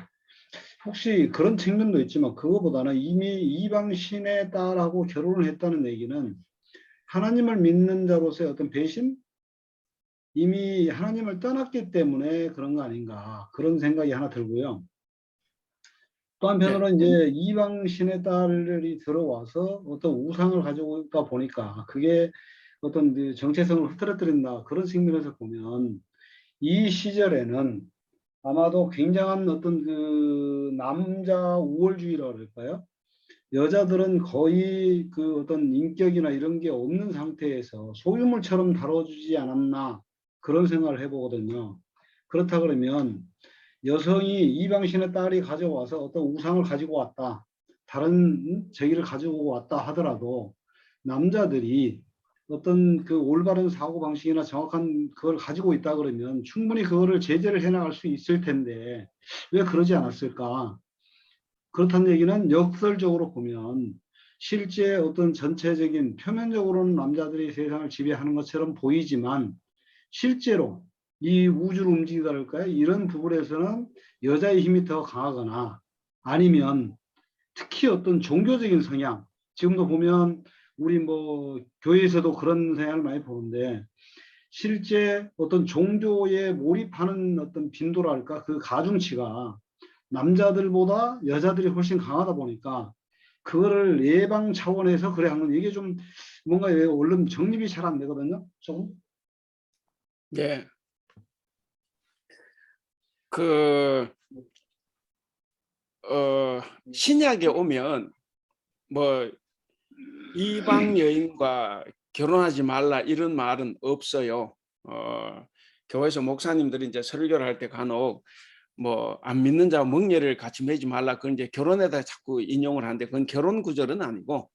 혹시 그런 측면도 있지만 그거보다는 이미 이방신의 딸하고 결혼을 했다는 얘기는 하나님을 믿는 자로서의 어떤 배신? 이미 하나님을 떠났기 때문에 그런 거 아닌가, 그런 생각이 하나 들고요. 또 한편으로는 이제 이방신의 딸이 들어와서 어떤 우상을 가지고 있다 보니까 그게 어떤 그 정체성을 흐트러뜨린다, 그런 측면에서 보면 이 시절에는 아마도 굉장한 어떤 그 남자 우월주의라고 그럴까요? 여자들은 거의 그 어떤 인격이나 이런 게 없는 상태에서 소유물처럼 다뤄주지 않았나, 그런 생각을 해보거든요. 그렇다 그러면 여성이 이방신의 딸이 가져와서 어떤 우상을 가지고 왔다, 다른 제기를 가지고 왔다 하더라도 남자들이 어떤 그 올바른 사고방식이나 정확한 그걸 가지고 있다 그러면 충분히 그거를 제재를 해나갈 수 있을 텐데 왜 그러지 않았을까? 그렇다는 얘기는 역설적으로 보면 실제 어떤 전체적인, 표면적으로는 남자들이 세상을 지배하는 것처럼 보이지만 실제로 이 우주를 움직이다 할까요? 이런 부분에서는 여자의 힘이 더 강하거나, 아니면 특히 어떤 종교적인 성향, 지금도 보면 우리 뭐 교회에서도 그런 성향을 많이 보는데, 실제 어떤 종교에 몰입하는 어떤 빈도랄까, 그 가중치가 남자들보다 여자들이 훨씬 강하다 보니까 그거를 예방 차원에서 그래 하는, 이게 좀 뭔가 얼른 정립이 잘 안 되거든요. 조금. 네. 신약에 오면 뭐 이방 여인과 결혼하지 말라 이런 말은 없어요. 교회에서 목사님들이 이제 설교를 할 때 간혹 뭐 안 믿는 자와盟례를 같이 맺지 말라, 그건 이제 결혼에다 자꾸 인용을 하는데 그건 결혼 구절은 아니고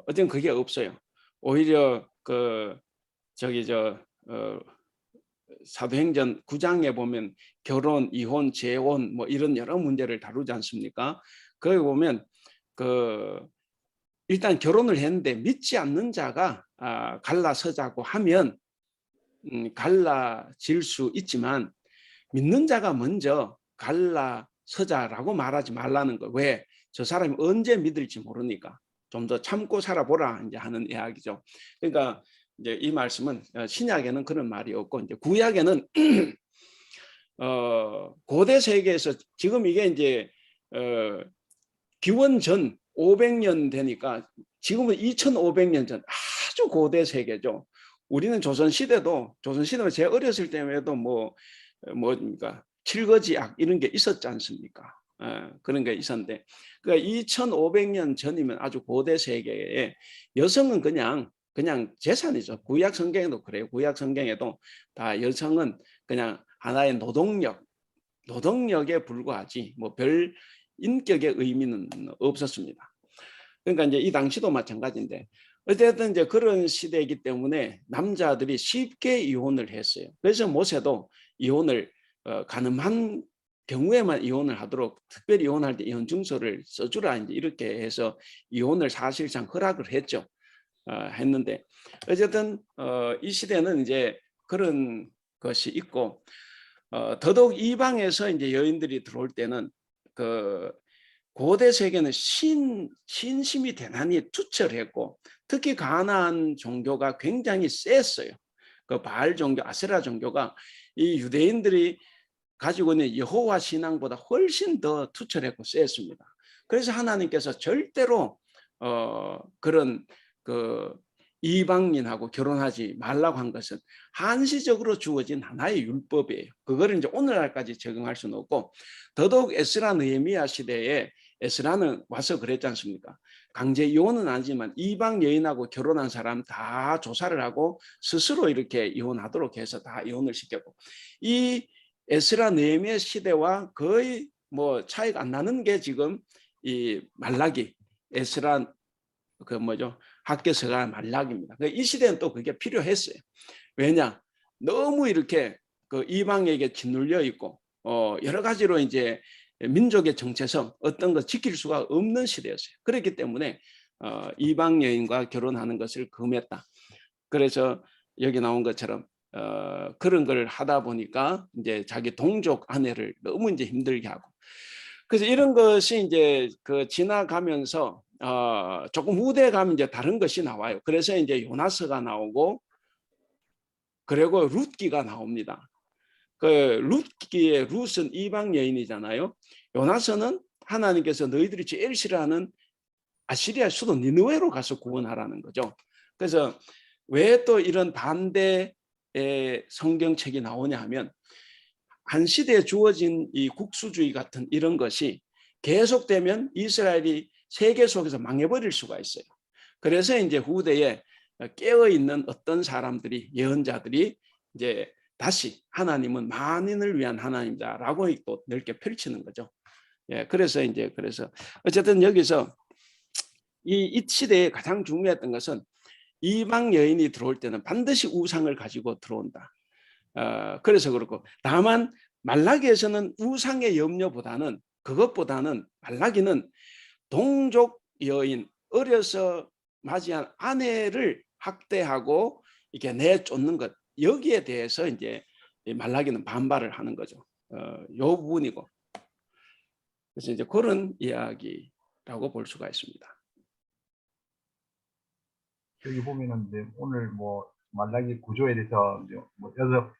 어쨌든 그게 없어요. 오히려 사도행전 9장에 보면 결혼, 이혼, 재혼 뭐 이런 여러 문제를 다루지 않습니까? 거기 보면 일단 결혼을 했는데 믿지 않는 자가 갈라서자고 하면 갈라질 수 있지만 믿는 자가 먼저 갈라서자라고 말하지 말라는 거예요. 왜? 저 사람이 언제 믿을지 모르니까 좀 더 참고 살아보라 이제 하는 이야기죠. 그러니까 이제 이 말씀은 신약에는 그런 말이 없고, 이제 구약에는 고대 세계에서 지금 이게 이제 기원 전 500년 되니까 지금은 2500년 전, 아주 고대 세계죠. 우리는 조선시대도 제 어렸을 때에도 뭡니까 칠거지약 이런 게 있었지 않습니까? 그런 게 있었는데, 그러니까 2500년 전이면 아주 고대 세계에 여성은 그냥 재산이죠. 구약 성경에도 그래요. 구약 성경에도 다 여성은 그냥 하나의 노동력에 불과하지 뭐 별 인격의 의미는 없었습니다. 그러니까 이제 이 당시도 마찬가지인데, 어쨌든 이제 그런 시대이기 때문에 남자들이 쉽게 이혼을 했어요. 그래서 모세도 이혼을 가능한 경우에만 이혼을 하도록 특별히 이혼할 때 이혼 증서를 써주라 이제 이렇게 해서 이혼을 사실상 허락을 했죠. 했는데 어쨌든 이 시대는 이제 그런 것이 있고 더더욱 이방에서 이제 여인들이 들어올 때는 그 고대 세계는 신심이 대단히 투철했고 특히 가나안 종교가 굉장히 셌어요. 그 바알 종교, 아세라 종교가 이 유대인들이 가지고 있는 여호와 신앙보다 훨씬 더 투철했고 셌습니다. 그래서 하나님께서 절대로 그런 그 이방인하고 결혼하지 말라고 한 것은 한시적으로 주어진 하나의 율법이에요. 그거를 이제 오늘날까지 적용할 수는 없고 더더욱 에스라 느헤미야 시대에 에스라는 와서 그랬지 않습니까? 강제 이혼은 아니지만 이방 여인하고 결혼한 사람 다 조사를 하고 스스로 이렇게 이혼하도록 해서 다 이혼을 시켰고 이 에스라 느헤미야 시대와 거의 뭐 차이가 안 나는 게 지금 이 말라기 에스라 그 뭐죠? 학개서가 말락입니다. 이 시대는 또 그게 필요했어요. 왜냐? 너무 이렇게 그 이방에게 짓눌려 있고 여러 가지로 이제 민족의 정체성 어떤 거 지킬 수가 없는 시대였어요. 그렇기 때문에 이방 여인과 결혼하는 것을 금했다. 그래서 여기 나온 것처럼 그런 걸 하다 보니까 이제 자기 동족 아내를 너무 이제 힘들게 하고 그래서 이런 것이 이제 그 지나가면서 조금 후대에 가면 이제 다른 것이 나와요. 그래서 이제 요나서가 나오고 그리고 룻기가 나옵니다. 그 룻기의 룻은 이방 여인이잖아요. 요나서는 하나님께서 너희들이 제일 싫어하는 아시리아 수도 니느웨로 가서 구원하라는 거죠. 그래서 왜 또 이런 반대의 성경책이 나오냐 하면 한 시대에 주어진 이 국수주의 같은 이런 것이 계속되면 이스라엘이 세계 속에서 망해버릴 수가 있어요. 그래서 이제 후대에 깨어있는 어떤 사람들이 예언자들이 이제 다시 하나님은 만인을 위한 하나님이다라고 또 넓게 펼치는 거죠. 예, 그래서 어쨌든 여기서 이 시대에 가장 중요했던 것은 이방 여인이 들어올 때는 반드시 우상을 가지고 들어온다. 그래서 그렇고 다만 말라기에서는 우상의 염려보다는 그것보다는 말라기는 동족 여인 어려서 맞이한 아내를 학대하고 이렇게 내쫓는 것 여기에 대해서 이제 말라기는 반발을 하는 거죠. 요 부분이고 그래서 이제 그런 이야기라고 볼 수가 있습니다. 여기 보면은 이제 오늘 뭐 말라기 구조에 대해서 이제 뭐 여섯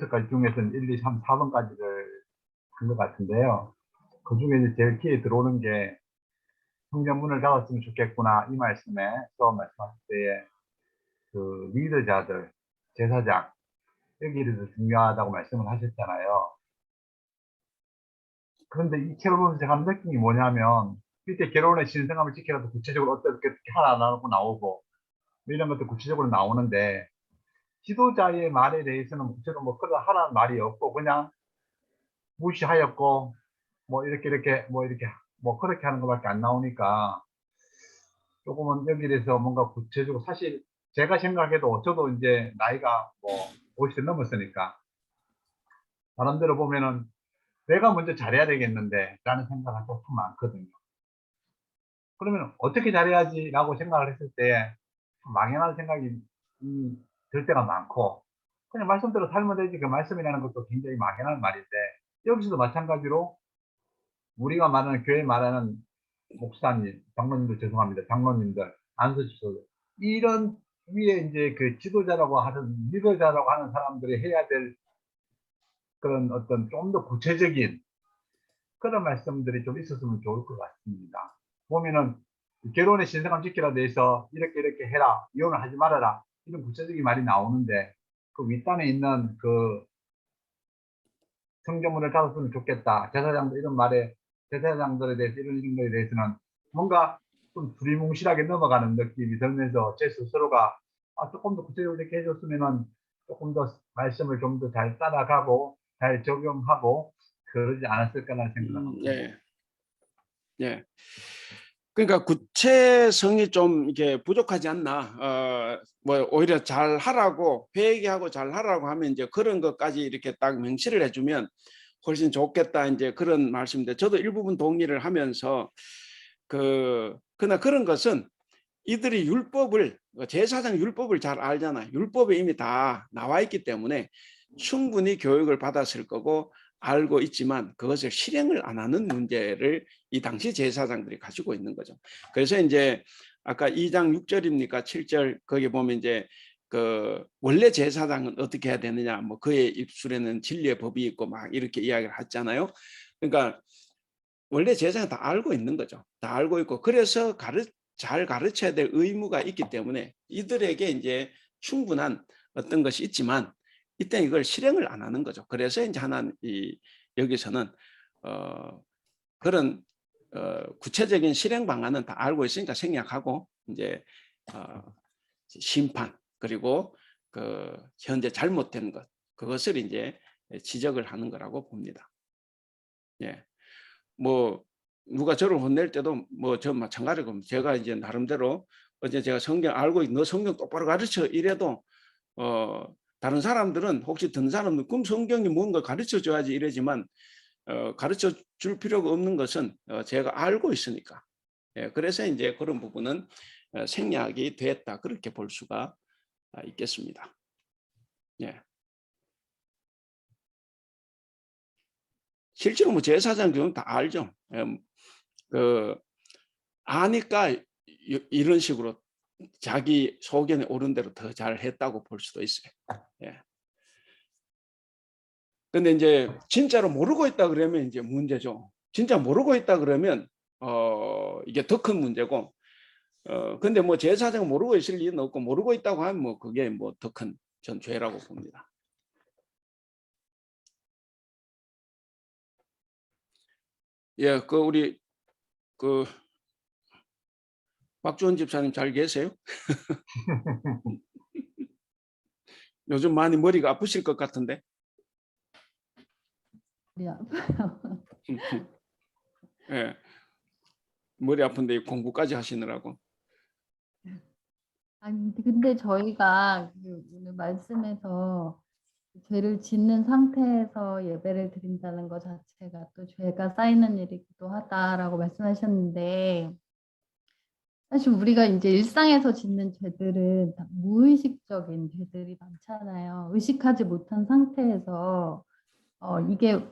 가지 중에서는 1, 2, 3, 4번까지를 한 것 같은데요. 그 중에 이제 제일 귀에 들어오는 게 성전문을 닫았으면 좋겠구나 이 말씀에서 말씀하실 때에 그 리더자들, 제사장 여기를 중요하다고 말씀을 하셨잖아요. 그런데 이 책을 보면서 제가 느낀 게 뭐냐면 밑에 결혼의 신성함을 지키라도 구체적으로 어떻게 하라고 나오고 이런 것도 구체적으로 나오는데 지도자의 말에 대해서는 구체적으로 뭐 그런 하라는 말이 없고 그냥 무시하였고 뭐 이렇게 뭐 그렇게 하는 것밖에 안 나오니까 조금은 여기에 대해서 뭔가 구체적으로 사실 제가 생각해도 저도 이제 나이가 뭐 50세 넘었으니까 사람대로 보면은 내가 먼저 잘해야 되겠는데 라는 생각이 조금 많거든요. 그러면 어떻게 잘해야지 라고 생각을 했을 때 막연한 생각이 들 때가 많고 그냥 말씀대로 살면 되지 그 말씀이라는 것도 굉장히 막연한 말인데 여기서도 마찬가지로 우리가 말하는 교회 말하는 목사님, 장로님들 죄송합니다. 장로님들, 안수지도 이런 위에 이제 그 지도자라고 하는 리더자라고 하는 사람들이 해야 될 그런 어떤 좀 더 구체적인 그런 말씀들이 좀 있었으면 좋을 것 같습니다. 보면은 결혼의 신성함 지키라 돼서 이렇게 해라, 이혼을 하지 말아라 이런 구체적인 말이 나오는데 그 윗단에 있는 그 성경문을 닫았으면 좋겠다. 제사장들 이런 말에 제사장들에 대해서 이런 거에 대해서는 뭔가 좀 두리뭉실하게 넘어가는 느낌이 들면서 제 스스로가 조금 더 구체적으로 이렇게 해줬으면은 조금 더 말씀을 좀 더 잘 따라가고 잘 적용하고 그러지 않았을까라는 생각을 합니다. 네. 그러니까 구체성이 좀 이게 부족하지 않나. 뭐 오히려 잘 하라고 회개하고 잘 하라고 하면 이제 그런 것까지 이렇게 딱 명시를 해주면 훨씬 좋겠다 이제 그런 말씀인데 저도 일부분 동의를 하면서 그러나 그런 것은 이들이 율법을 제사장 율법을 잘 알잖아요. 율법에 이미 다 나와 있기 때문에 충분히 교육을 받았을 거고 알고 있지만 그것을 실행을 안 하는 문제를 이 당시 제사장들이 가지고 있는 거죠. 그래서 이제 아까 2장 6절입니까 7절 거기 보면 이제 그 원래 제사장은 어떻게 해야 되느냐 뭐 그의 입술에는 진리의 법이 있고 막 이렇게 이야기를 하잖아요. 그러니까 원래 제사장은 다 알고 있는 거죠. 다 알고 있고 그래서 잘 가르쳐야 될 의무가 있기 때문에 이들에게 이제 충분한 어떤 것이 있지만 이때 이걸 실행을 안 하는 거죠. 그래서 이제 여기서는 그런 구체적인 실행 방안은 다 알고 있으니까 생략하고 이제 심판 그리고 그 현재 잘못된 것 그것을 이제 지적을 하는 거라고 봅니다. 예. 뭐 누가 저를 혼낼 때도 뭐 저 마찬가지고 제가 이제 나름대로 어제 제가 성경 알고 너 성경 똑바로 가르쳐 이래도 다른 사람들은 혹시 듣는 사람은 그럼 성경이 뭔가 가르쳐 줘야지 이러지만 가르쳐 줄 필요가 없는 것은 제가 알고 있으니까. 예, 그래서 이제 그런 부분은 생략이 됐다 그렇게 볼 수가 있겠습니다. 예. 실제로 뭐 제사장 경우는 다 알죠. 아니까 이런 식으로 자기 소견에 오른 대로 더 잘했다고 볼 수도 있어요. 예. 근데 이제 진짜로 모르고 있다 그러면 이제 문제죠. 진짜 모르고 있다 그러면 이게 더 큰 문제고. 근데 뭐 제사장 모르고 있을 리는 없고 모르고 있다고 하면 뭐 그게 뭐 더 큰 전 죄라고 봅니다. 예, 우리 박주원 집사님 잘 계세요? 요즘 많이 머리가 아프실 것 같은데. 머리 아파요. 예, 머리 아픈데 공부까지 하시느라고. 아니 근데 저희가 오늘 말씀에서 죄를 짓는 상태에서 예배를 드린다는 것 자체가 또 죄가 쌓이는 일이기도 하다라고 말씀하셨는데 사실 우리가 이제 일상에서 짓는 죄들은 다 무의식적인 죄들이 많잖아요. 의식하지 못한 상태에서 이게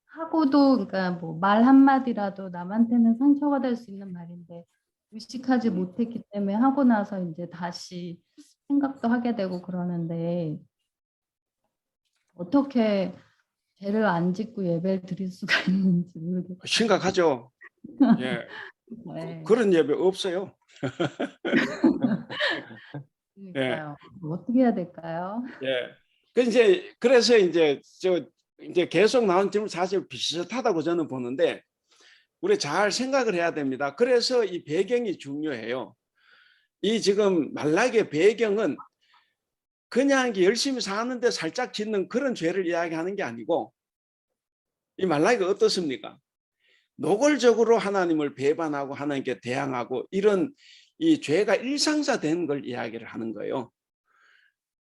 하고도 그러니까 뭐 말 한마디라도 남한테는 상처가 될 수 있는 말인데 의식하지 못했기 때문에 하고 나서 이제 다시 생각도 하게 되고 그러는데 어떻게 죄를 안 짓고 예배를 드릴 수가 있는지 모르겠어요. 심각하죠. 예, 네. 그런 예배 없어요. 그러니까요. 어떻게 해야 될까요? 예. 그래서 이제 이제 계속 나온 질문 사실 비슷하다고 저는 보는데 우리 잘 생각을 해야 됩니다. 그래서 이 배경이 중요해요. 이 지금 말라기의 배경은 그냥 열심히 사는데 살짝 짓는 그런 죄를 이야기하는 게 아니고 이 말라기가 어떻습니까? 노골적으로 하나님을 배반하고 하나님께 대항하고 이런 이 죄가 일상화된 걸 이야기를 하는 거예요.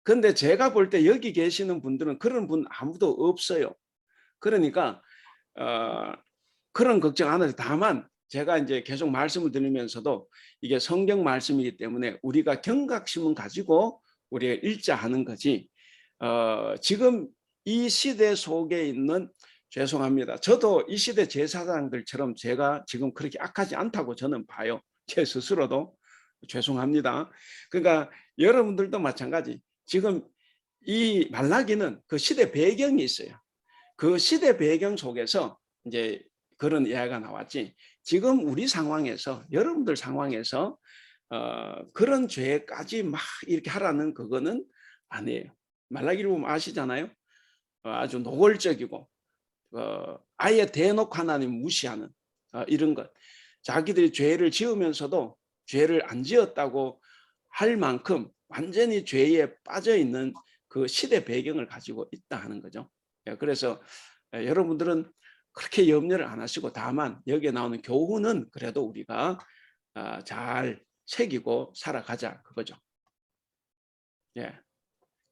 근데 제가 볼 때 여기 계시는 분들은 그런 분 아무도 없어요. 그러니까 그런 걱정 안 해도 다만 제가 이제 계속 말씀을 드리면서도 이게 성경 말씀이기 때문에 우리가 경각심은 가지고 우리가 읽자하는 거지. 지금 이 시대 속에 있는 죄송합니다. 저도 이 시대 제사장들처럼 제가 지금 그렇게 악하지 않다고 저는 봐요. 제 스스로도 죄송합니다. 그러니까 여러분들도 마찬가지. 지금 이 말라기는 그 시대 배경이 있어요. 그 시대 배경 속에서 이제 그런 이야기가 나왔지. 지금 우리 상황에서 여러분들 상황에서 그런 죄까지 막 이렇게 하라는 그거는 아니에요. 말라기를 보면 아시잖아요. 아주 노골적이고 아예 대놓고 하나님 무시하는 이런 것. 자기들이 죄를 지으면서도 죄를 안 지었다고 할 만큼 완전히 죄에 빠져 있는 그 시대 배경을 가지고 있다 하는 거죠. 그래서 여러분들은 그렇게 염려를 안 하시고 다만 여기에 나오는 교훈은 그래도 우리가 잘 새기고 살아가자 그거죠. 예,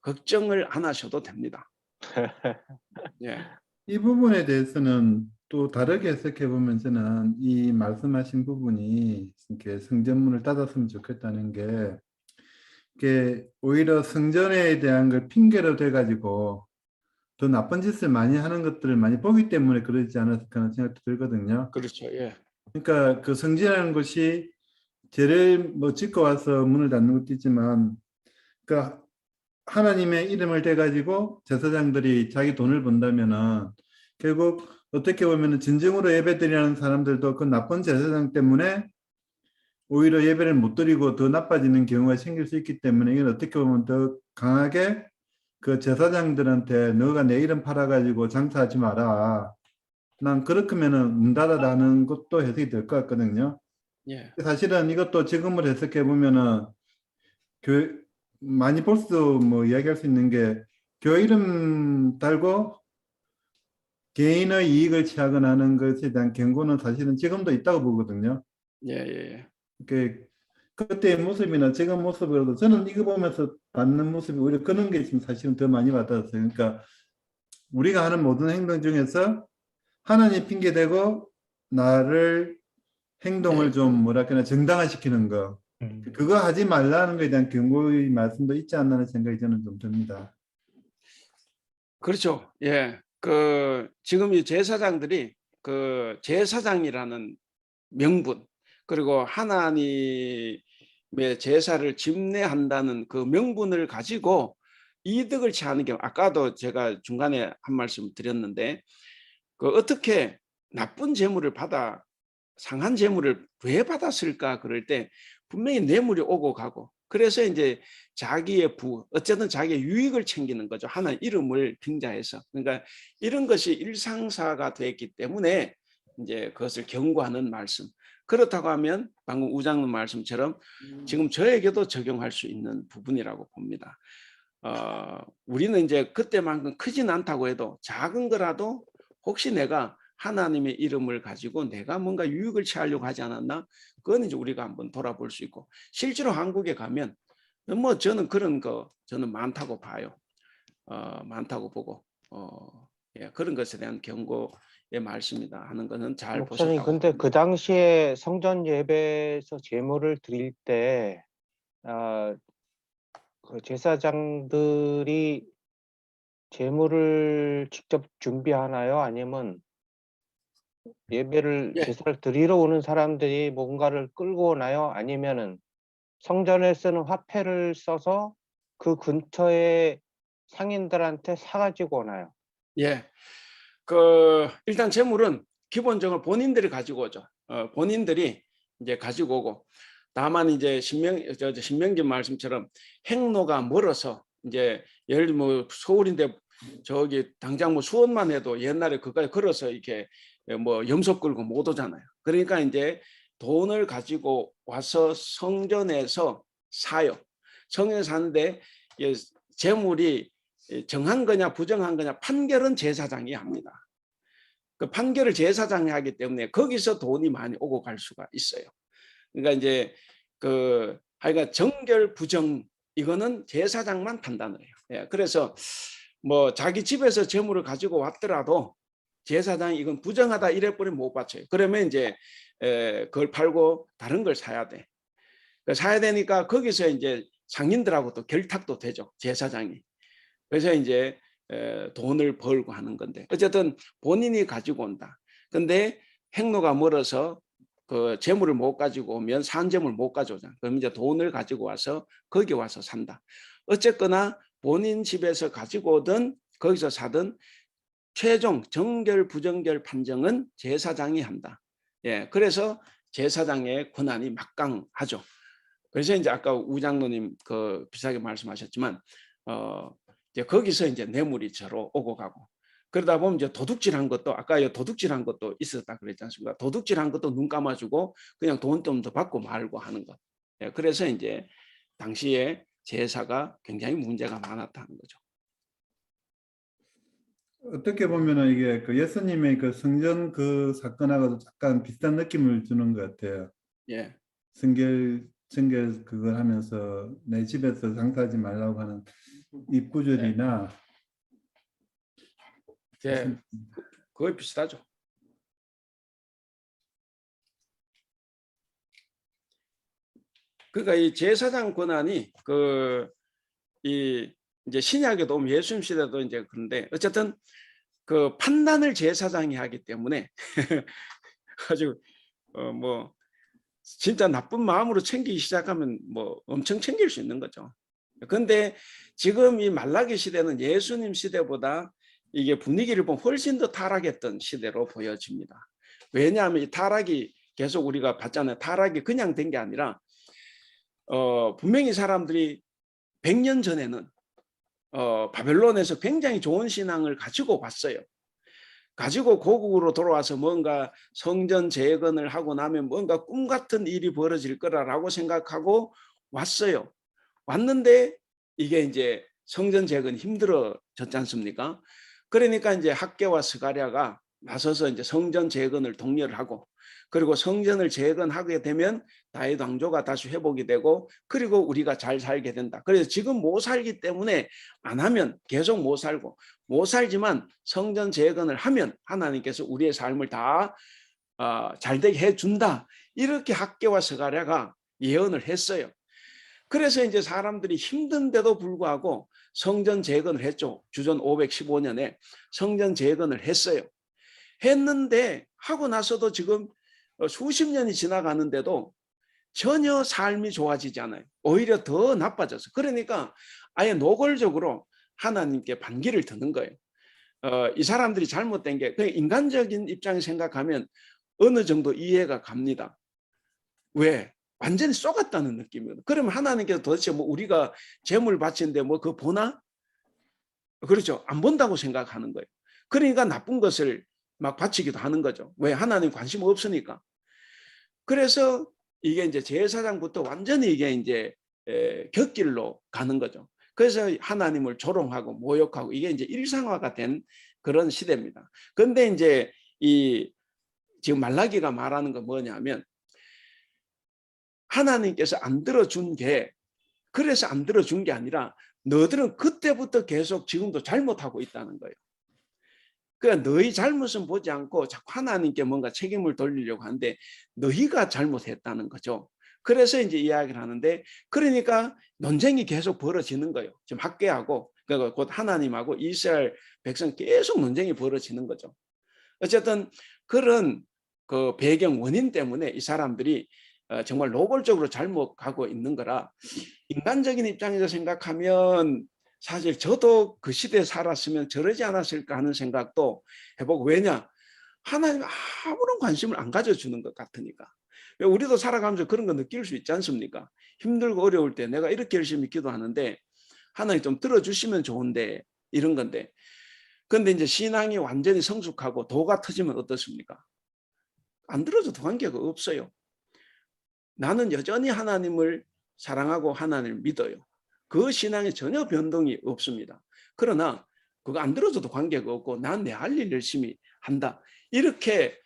걱정을 안 하셔도 됩니다. 예, 이 부분에 대해서는 또 다르게 해석해 보면 저는 이 말씀하신 부분이 이렇게 성전문을 닫았으면 좋겠다는 게 이게 오히려 성전에 대한 걸 핑계로 대 가지고 더 나쁜 짓을 많이 하는 것들을 많이 보기 때문에 그러지 않았을까 하는 생각도 들거든요. 그렇죠. 예, 그러니까 그 성전이라는 것이 죄를 뭐 짓고 와서 문을 닫는 것도 있지만, 그러니까 하나님의 이름을 대 가지고 제사장들이 자기 돈을 번다면은 결국 어떻게 보면은 진정으로 예배드리는 사람들도 그 나쁜 제사장 때문에 오히려 예배를 못 드리고 더 나빠지는 경우가 생길 수 있기 때문에 이건 어떻게 보면 더 강하게 그 제사장들한테 너가 내 이름 팔아가지고 장사하지 마라. 난 그렇게면은 문 닫아라는 것도 해석이 될 것 같거든요. 예, 사실은 이것도 지금으로 해석해 보면은 많이 볼 수 뭐 이야기할 수 있는 게 교회 이름 달고 개인의 이익을 취하거나 하는 것에 대한 경고는 사실은 지금도 있다고 보거든요. 예, 예. 그때의 모습이나 지금 모습으로도 저는 이거 보면서 받는 모습이 오히려 그런 게 지금 사실은 더 많이 받았어요. 그러니까 우리가 하는 모든 행동 중에서 하나님 핑계 대고 나를 행동을 좀 뭐랄까나 정당화시키는 거, 그거 하지 말라는 것에 대한 경고의 말씀도 있지 않나 하는 생각이 저는 좀 듭니다. 그렇죠. 예, 그 지금 이 제사장들이 그 제사장이라는 명분 그리고 하나님의 제사를 집례한다는 그 명분을 가지고 이득을 취하는 게 아까도 제가 중간에 한 말씀 드렸는데 그 어떻게 나쁜 재물을 받아 상한 재물을 왜 받았을까 그럴 때 분명히 뇌물이 오고 가고 그래서 이제 자기의 어쨌든 자기의 유익을 챙기는 거죠. 하나 이름을 빙자해서. 그러니까 이런 것이 일상사가 됐기 때문에 이제 그것을 경고하는 말씀. 그렇다고 하면 방금 우장님 말씀처럼 지금 저에게도 적용할 수 있는 부분이라고 봅니다. 우리는 이제 그때만큼 크진 않다고 해도 작은 거라도 혹시 내가 하나님의 이름을 가지고 내가 뭔가 유익을 취하려고 하지 않았나? 그건 이제 우리가 한번 돌아볼 수 있고 실제로 한국에 가면 뭐 저는 그런 거 저는 많다고 봐요. 많다고 보고 예, 그런 것에 대한 경고의 말씀이다 하는 거는 잘 목사님, 보셨다고 근데 봅니다. 그 당시에 성전 예배에서 제물을 드릴 때 그 제사장들이 제물을 직접 준비하나요? 아니면 예배를 예, 제사를 드리러 오는 사람들이 뭔가를 끌고 오나요? 아니면은 성전에 쓰는 화폐를 써서 그 근처에 상인들한테 사가지고 오나요? 예. 일단 재물은 기본적으로 본인들이 가지고 오죠. 본인들이 이제 가지고 오고 다만 이제 신명기 말씀처럼 행로가 멀어서 이제 예를 들면 뭐 서울인데 저기 당장 뭐 수원만 해도 옛날에 그까지 걸어서 이렇게 뭐 염소 끌고 못 오잖아요. 그러니까 이제 돈을 가지고 와서 성전에서 사요. 성전에 사는데 재물이 정한 거냐 부정한 거냐 판결은 제사장이 합니다. 그 판결을 제사장이 하기 때문에 거기서 돈이 많이 오고 갈 수가 있어요. 그러니까 이제 하여간 정결 부정 이거는 제사장만 판단을 해요. 예, 그래서 뭐 자기 집에서 재물을 가지고 왔더라도 제사장이 이건 부정하다 이래버리면 못 바쳐요. 그러면 이제 그걸 팔고 다른 걸 사야 돼. 사야 되니까 거기서 이제 상인들하고 또 결탁도 되죠. 제사장이. 그래서 이제 돈을 벌고 하는 건데 어쨌든 본인이 가지고 온다. 근데 행로가 멀어서 그 재물을 못 가지고 오면 산재물 못 가져오잖아. 그럼 이제 돈을 가지고 와서 거기 와서 산다. 어쨌거나 본인 집에서 가지고 오든 거기서 사든 최종 정결 부정결 판정은 제사장이 한다. 예, 그래서 제사장의 권한이 막강하죠. 그래서 이제 아까 우장로님 비슷하게 말씀하셨지만 이제 거기서 이제 뇌물이 저로 오고 가고 그러다 보면 이제 도둑질한 것도 아까 도둑질한 것도 있었다 그랬지 않습니까? 도둑질한 것도 눈 감아주고 그냥 돈 좀 더 받고 말고 하는 것. 예, 그래서 이제 당시에 제사가 굉장히 문제가 많았다는 거죠. 어떻게 보면은 이게 그 예수님의 그 성전 그 사건하고도 약간 비슷한 느낌을 주는 것 같아요. 예. 성결 그걸 하면서 내 집에서 장사하지 말라고 하는 이 구절이나 예. 거의 비슷하죠. 그러니까 이 제사장 권한이 이제 신약에도 오면 예수님 시대도 이제 그런데 어쨌든 그 판단을 제사장이 하기 때문에 아주 뭐 진짜 나쁜 마음으로 챙기기 시작하면 뭐 엄청 챙길 수 있는 거죠. 그런데 지금 이 말라기 시대는 예수님 시대보다 이게 분위기를 보면 훨씬 더 타락했던 시대로 보여집니다. 왜냐하면 이 타락이 계속 우리가 봤잖아요. 타락이 그냥 된 게 아니라 분명히 사람들이 100년 전에는 바벨론에서 굉장히 좋은 신앙을 가지고 왔어요. 가지고 고국으로 돌아와서 뭔가 성전 재건을 하고 나면 뭔가 꿈 같은 일이 벌어질 거라고 생각하고 왔어요. 왔는데 이게 이제 성전 재건이 힘들어졌지 않습니까? 그러니까 이제 학개와 스가랴가 나서서 이제 성전 재건을 독려를 하고, 그리고 성전을 재건하게 되면 다윗 왕조가 다시 회복이 되고, 그리고 우리가 잘 살게 된다. 그래서 지금 못 살기 때문에 안 하면 계속 못 살고, 못 살지만 성전 재건을 하면 하나님께서 우리의 삶을 다 잘되게 해준다. 이렇게 학개와 스가랴가 예언을 했어요. 그래서 이제 사람들이 힘든데도 불구하고 성전 재건을 했죠. 주전 515년에 성전 재건을 했어요. 했는데 하고 나서도 지금 수십 년이 지나가는데도 전혀 삶이 좋아지지 않아요. 오히려 더 나빠져서. 그러니까 아예 노골적으로 하나님께 반기를 드는 거예요. 이 사람들이 잘못된 게 그냥 인간적인 입장에 생각하면 어느 정도 이해가 갑니다. 왜? 완전히 쏘갔다는 느낌이거든. 그러면 하나님께서 도대체 뭐 우리가 재물 바치는데 뭐 그거 보나? 그렇죠. 안 본다고 생각하는 거예요. 그러니까 나쁜 것을 막 바치기도 하는 거죠. 왜? 하나님 관심 없으니까. 그래서 이게 이제 제사장부터 완전히 이게 이제 곁길로 가는 거죠. 그래서 하나님을 조롱하고 모욕하고 이게 이제 일상화가 된 그런 시대입니다. 그런데 이제 지금 말라기가 말하는 건 뭐냐면 하나님께서 안 들어준 게 그래서 안 들어준 게 아니라 너희들은 그때부터 계속 지금도 잘못하고 있다는 거예요. 그러니까 너희 잘못은 보지 않고 자꾸 하나님께 뭔가 책임을 돌리려고 하는데 너희가 잘못했다는 거죠. 그래서 이제 이야기를 하는데 그러니까 논쟁이 계속 벌어지는 거예요. 지금 학개하고 그러니까 곧 하나님하고 이스라엘 백성 계속 논쟁이 벌어지는 거죠. 어쨌든 그런 그 배경 원인 때문에 이 사람들이 정말 노골적으로 잘못 가고 있는 거라 인간적인 입장에서 생각하면 사실 저도 그 시대에 살았으면 저러지 않았을까 하는 생각도 해보고 왜냐? 하나님 아무런 관심을 안 가져주는 것 같으니까. 우리도 살아가면서 그런 거 느낄 수 있지 않습니까? 힘들고 어려울 때 내가 이렇게 열심히 기도하는데 하나님 좀 들어주시면 좋은데 이런 건데 근데 이제 신앙이 완전히 성숙하고 도가 터지면 어떻습니까? 안 들어줘도 관계가 없어요. 나는 여전히 하나님을 사랑하고 하나님을 믿어요. 그 신앙에 전혀 변동이 없습니다. 그러나 그거 안 들어줘도 관계가 없고 난 내 할 일 열심히 한다. 이렇게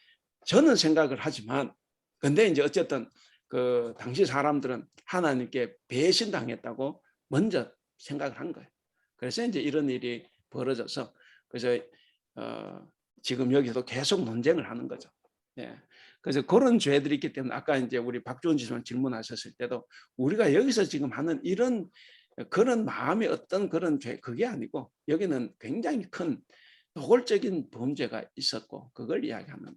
저는 생각을 하지만 근데 이제 어쨌든 그 당시 사람들은 하나님께 배신당했다고 먼저 생각을 한 거예요. 그래서 이제 이런 일이 벌어져서 그래서 지금 여기서 계속 논쟁을 하는 거죠. 예. 그래서 그런 죄들이 있기 때문에 아까 이제 우리 박주원 지사님 질문하셨을 때도 우리가 여기서 지금 하는 이런 그런 마음의 어떤 그런 죄 그게 아니고 여기는 굉장히 큰 노골적인 범죄가 있었고 그걸 이야기하는 거예요.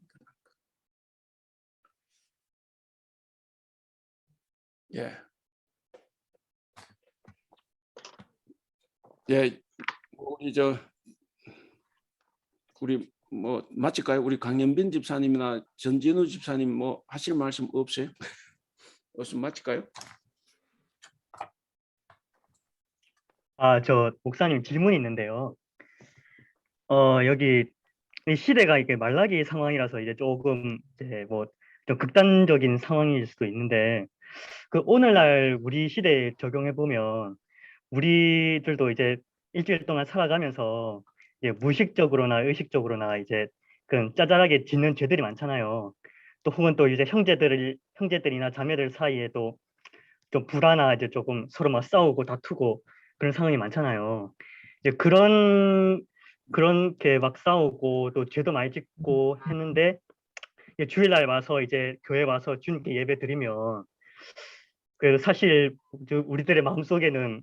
예. 예. 우리 뭐 마칠까요? 우리 강연빈 집사님이나 전진우 집사님 뭐 하실 말씀 없어요? 없으면 마칠까요? 저 목사님 질문이 있는데요. 여기 이 시대가 이게 말라기 상황이라서 이제 조금 이제 뭐 좀 극단적인 상황일 수도 있는데 그 오늘날 우리 시대에 적용해 보면 우리들도 이제 일주일 동안 살아가면서 무의식적으로나 의식적으로나 이제 그 짜잘하게 짓는 죄들이 많잖아요. 또 혹은 또 이제 형제들이나 자매들 사이에도 좀 불화나 이제 조금 서로 막 싸우고 다투고 그런 상황이 많잖아요. 이제 그렇게 막 싸우고 또 죄도 많이 짓고 했는데 이제 주일날 와서 이제 교회 와서 주님께 예배 드리면 그 사실 우리들의 마음속에는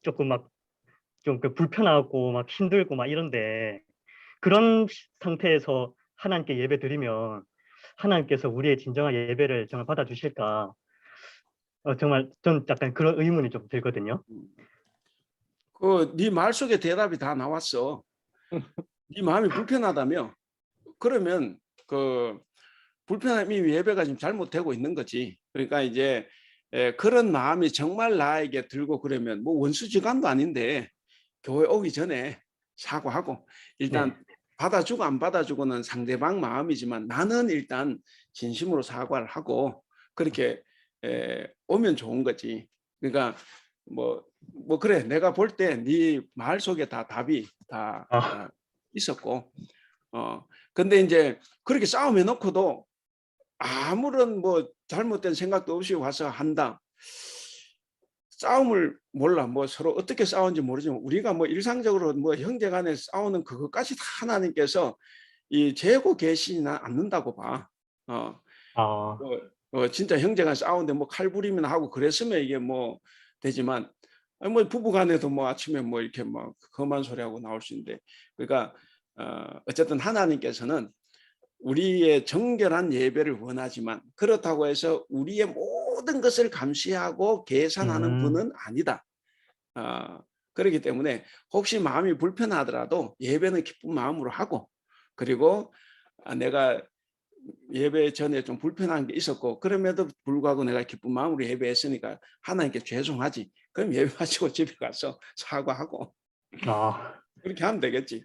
조금 막 좀 그 불편하고 막 힘들고 막 이런데 그런 상태에서 하나님께 예배 드리면 하나님께서 우리의 진정한 예배를 정말 받아주실까? 정말 전 약간 그런 의문이 좀 들거든요. 그 네 말 속에 대답이 다 나왔어. 네 마음이 불편하다며. 그러면 그 불편함이 예배가 지금 잘못되고 있는 거지. 그러니까 이제 그런 마음이 정말 나에게 들고 그러면 뭐 원수지간도 아닌데 교회 오기 전에 사과하고 일단 네. 받아주고 안 받아주고는 상대방 마음이지만 나는 일단 진심으로 사과를 하고 그렇게 오면 좋은 거지. 그러니까 뭐 그래 내가 볼 때 네 말 속에 다 답이 다 있었고 근데 이제 그렇게 싸움해 놓고도 아무런 뭐 잘못된 생각도 없이 와서 한다. 싸움을 몰라. 뭐 서로 어떻게 싸우는지 모르지만 우리가 뭐 일상적으로 뭐 형제 간에 싸우는 그것까지 다 하나님께서 이 재고 계시지는 않는다고 봐. 아, 진짜 형제간 싸우는데 뭐 칼부림이나 하고 그랬으면 이게 뭐 되지만 아니 뭐 부부 간에도 뭐 아침에 뭐 이렇게 막 험한 소리하고 나올 수 있는데 그러니까 어쨌든 하나님께서는 우리의 정결한 예배를 원하지만 그렇다고 해서 우리의 모든 것을 감시하고 계산하는 분은 아니다. 그렇기 때문에 혹시 마음이 불편하더라도 예배는 기쁜 마음으로 하고 그리고 내가 예배 전에 좀 불편한 게 있었고 그럼에도 불구하고 내가 기쁜 마음으로 예배했으니까 하나님께 죄송하지. 그럼 예배 마치고 집에 가서 사과하고 그렇게 하면 되겠지.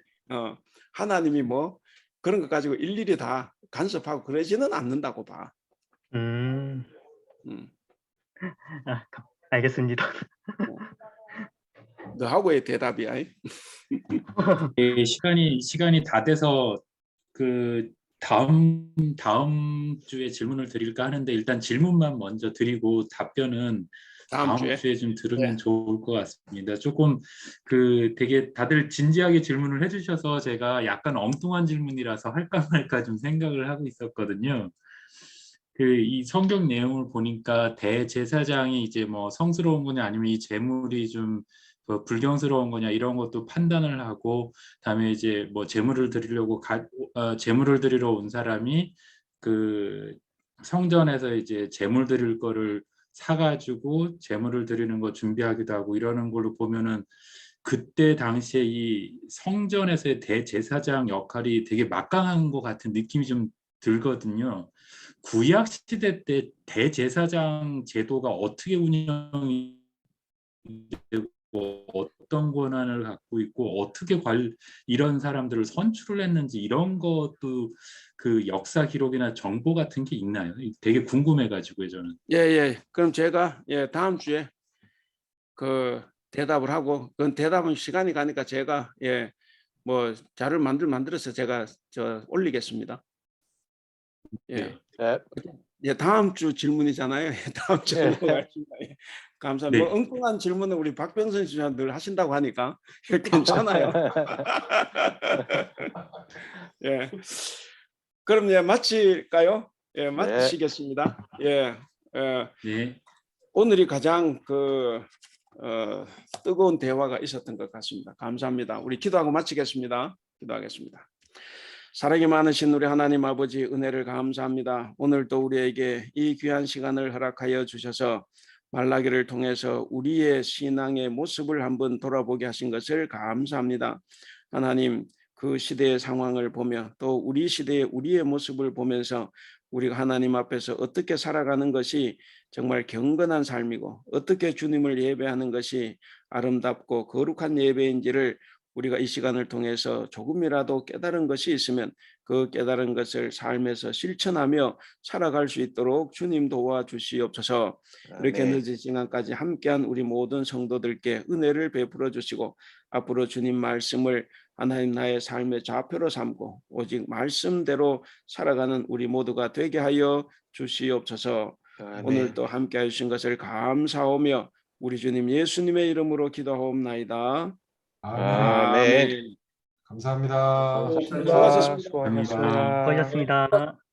하나님이 뭐 그런 것 가지고 일일이 다 간섭하고 그러지는 않는다고 봐. 음. 알겠습니다. 너하고의 대답이야. 시간이 다 돼서 그 다음 주에 질문을 드릴까 하는데 일단 질문만 먼저 드리고 답변은 다음 주에 좀 들으면 좋을 것 같습니다. 조금 되게 다들 진지하게 질문을 해주셔서 제가 약간 엉뚱한 질문이라서 할까 말까 좀 생각을 하고 있었거든요. 이 성경 내용을 보니까 대제사장이 이제 뭐 성스러운 거냐 아니면 이 제물이 좀 불경스러운 거냐 이런 것도 판단을 하고 다음에 이제 뭐 제물을 드리려고 제물을 드리러 온 사람이 그 성전에서 이제 제물 드릴 거를 사가지고 제물을 드리는 거 준비하기도 하고 이러는 걸로 보면은 그때 당시에 이 성전에서의 대제사장 역할이 되게 막강한 것 같은 느낌이 좀 들거든요. 구약 시대 때 대제사장 제도가 어떻게 운영이 되고 어떤 권한을 갖고 있고 어떻게 이런 사람들을 선출을 했는지 이런 것도 그 역사 기록이나 정보 같은 게 있나요? 되게 궁금해가지고요, 저는. 예. 그럼 제가 다음 주에 그 대답을 하고 그건 대답은 시간이 가니까 제가 뭐 자료를 만들어서 제가 올리겠습니다. 네. 다음 주 질문이잖아요. 다음 주 넘어가겠습니다. 감사합니다. 네. 뭐 엉뚱한 질문은 우리 박병선 씨가 늘 하신다고 하니까 괜찮아요. 예. 그럼 마칠까요? 마치겠습니다. 네. 오늘이 가장 뜨거운 대화가 있었던 것 같습니다. 감사합니다. 우리 기도하고 마치겠습니다. 기도하겠습니다. 사랑이 많으신 우리 하나님 아버지 은혜를 감사합니다. 오늘도 우리에게 이 귀한 시간을 허락하여 주셔서 말라기를 통해서 우리의 신앙의 모습을 한번 돌아보게 하신 것을 감사합니다. 하나님 그 시대의 상황을 보며 또 우리 시대의 우리의 모습을 보면서 우리가 하나님 앞에서 어떻게 살아가는 것이 정말 경건한 삶이고 어떻게 주님을 예배하는 것이 아름답고 거룩한 예배인지를 우리가 이 시간을 통해서 조금이라도 깨달은 것이 있으면 그 깨달은 것을 삶에서 실천하며 살아갈 수 있도록 주님 도와주시옵소서. 이렇게 아멘. 늦은 시간까지 함께한 우리 모든 성도들께 은혜를 베풀어 주시고 앞으로 주님 말씀을 하나님 나의 삶의 좌표로 삼고 오직 말씀대로 살아가는 우리 모두가 되게 하여 주시옵소서. 아멘. 오늘 또 함께 해주신 것을 감사하며 우리 주님 예수님의 이름으로 기도하옵나이다. 아멘. 아멘. 감사합니다. 수고하셨습니다. 수고하셨습니다. 수고하셨습니다.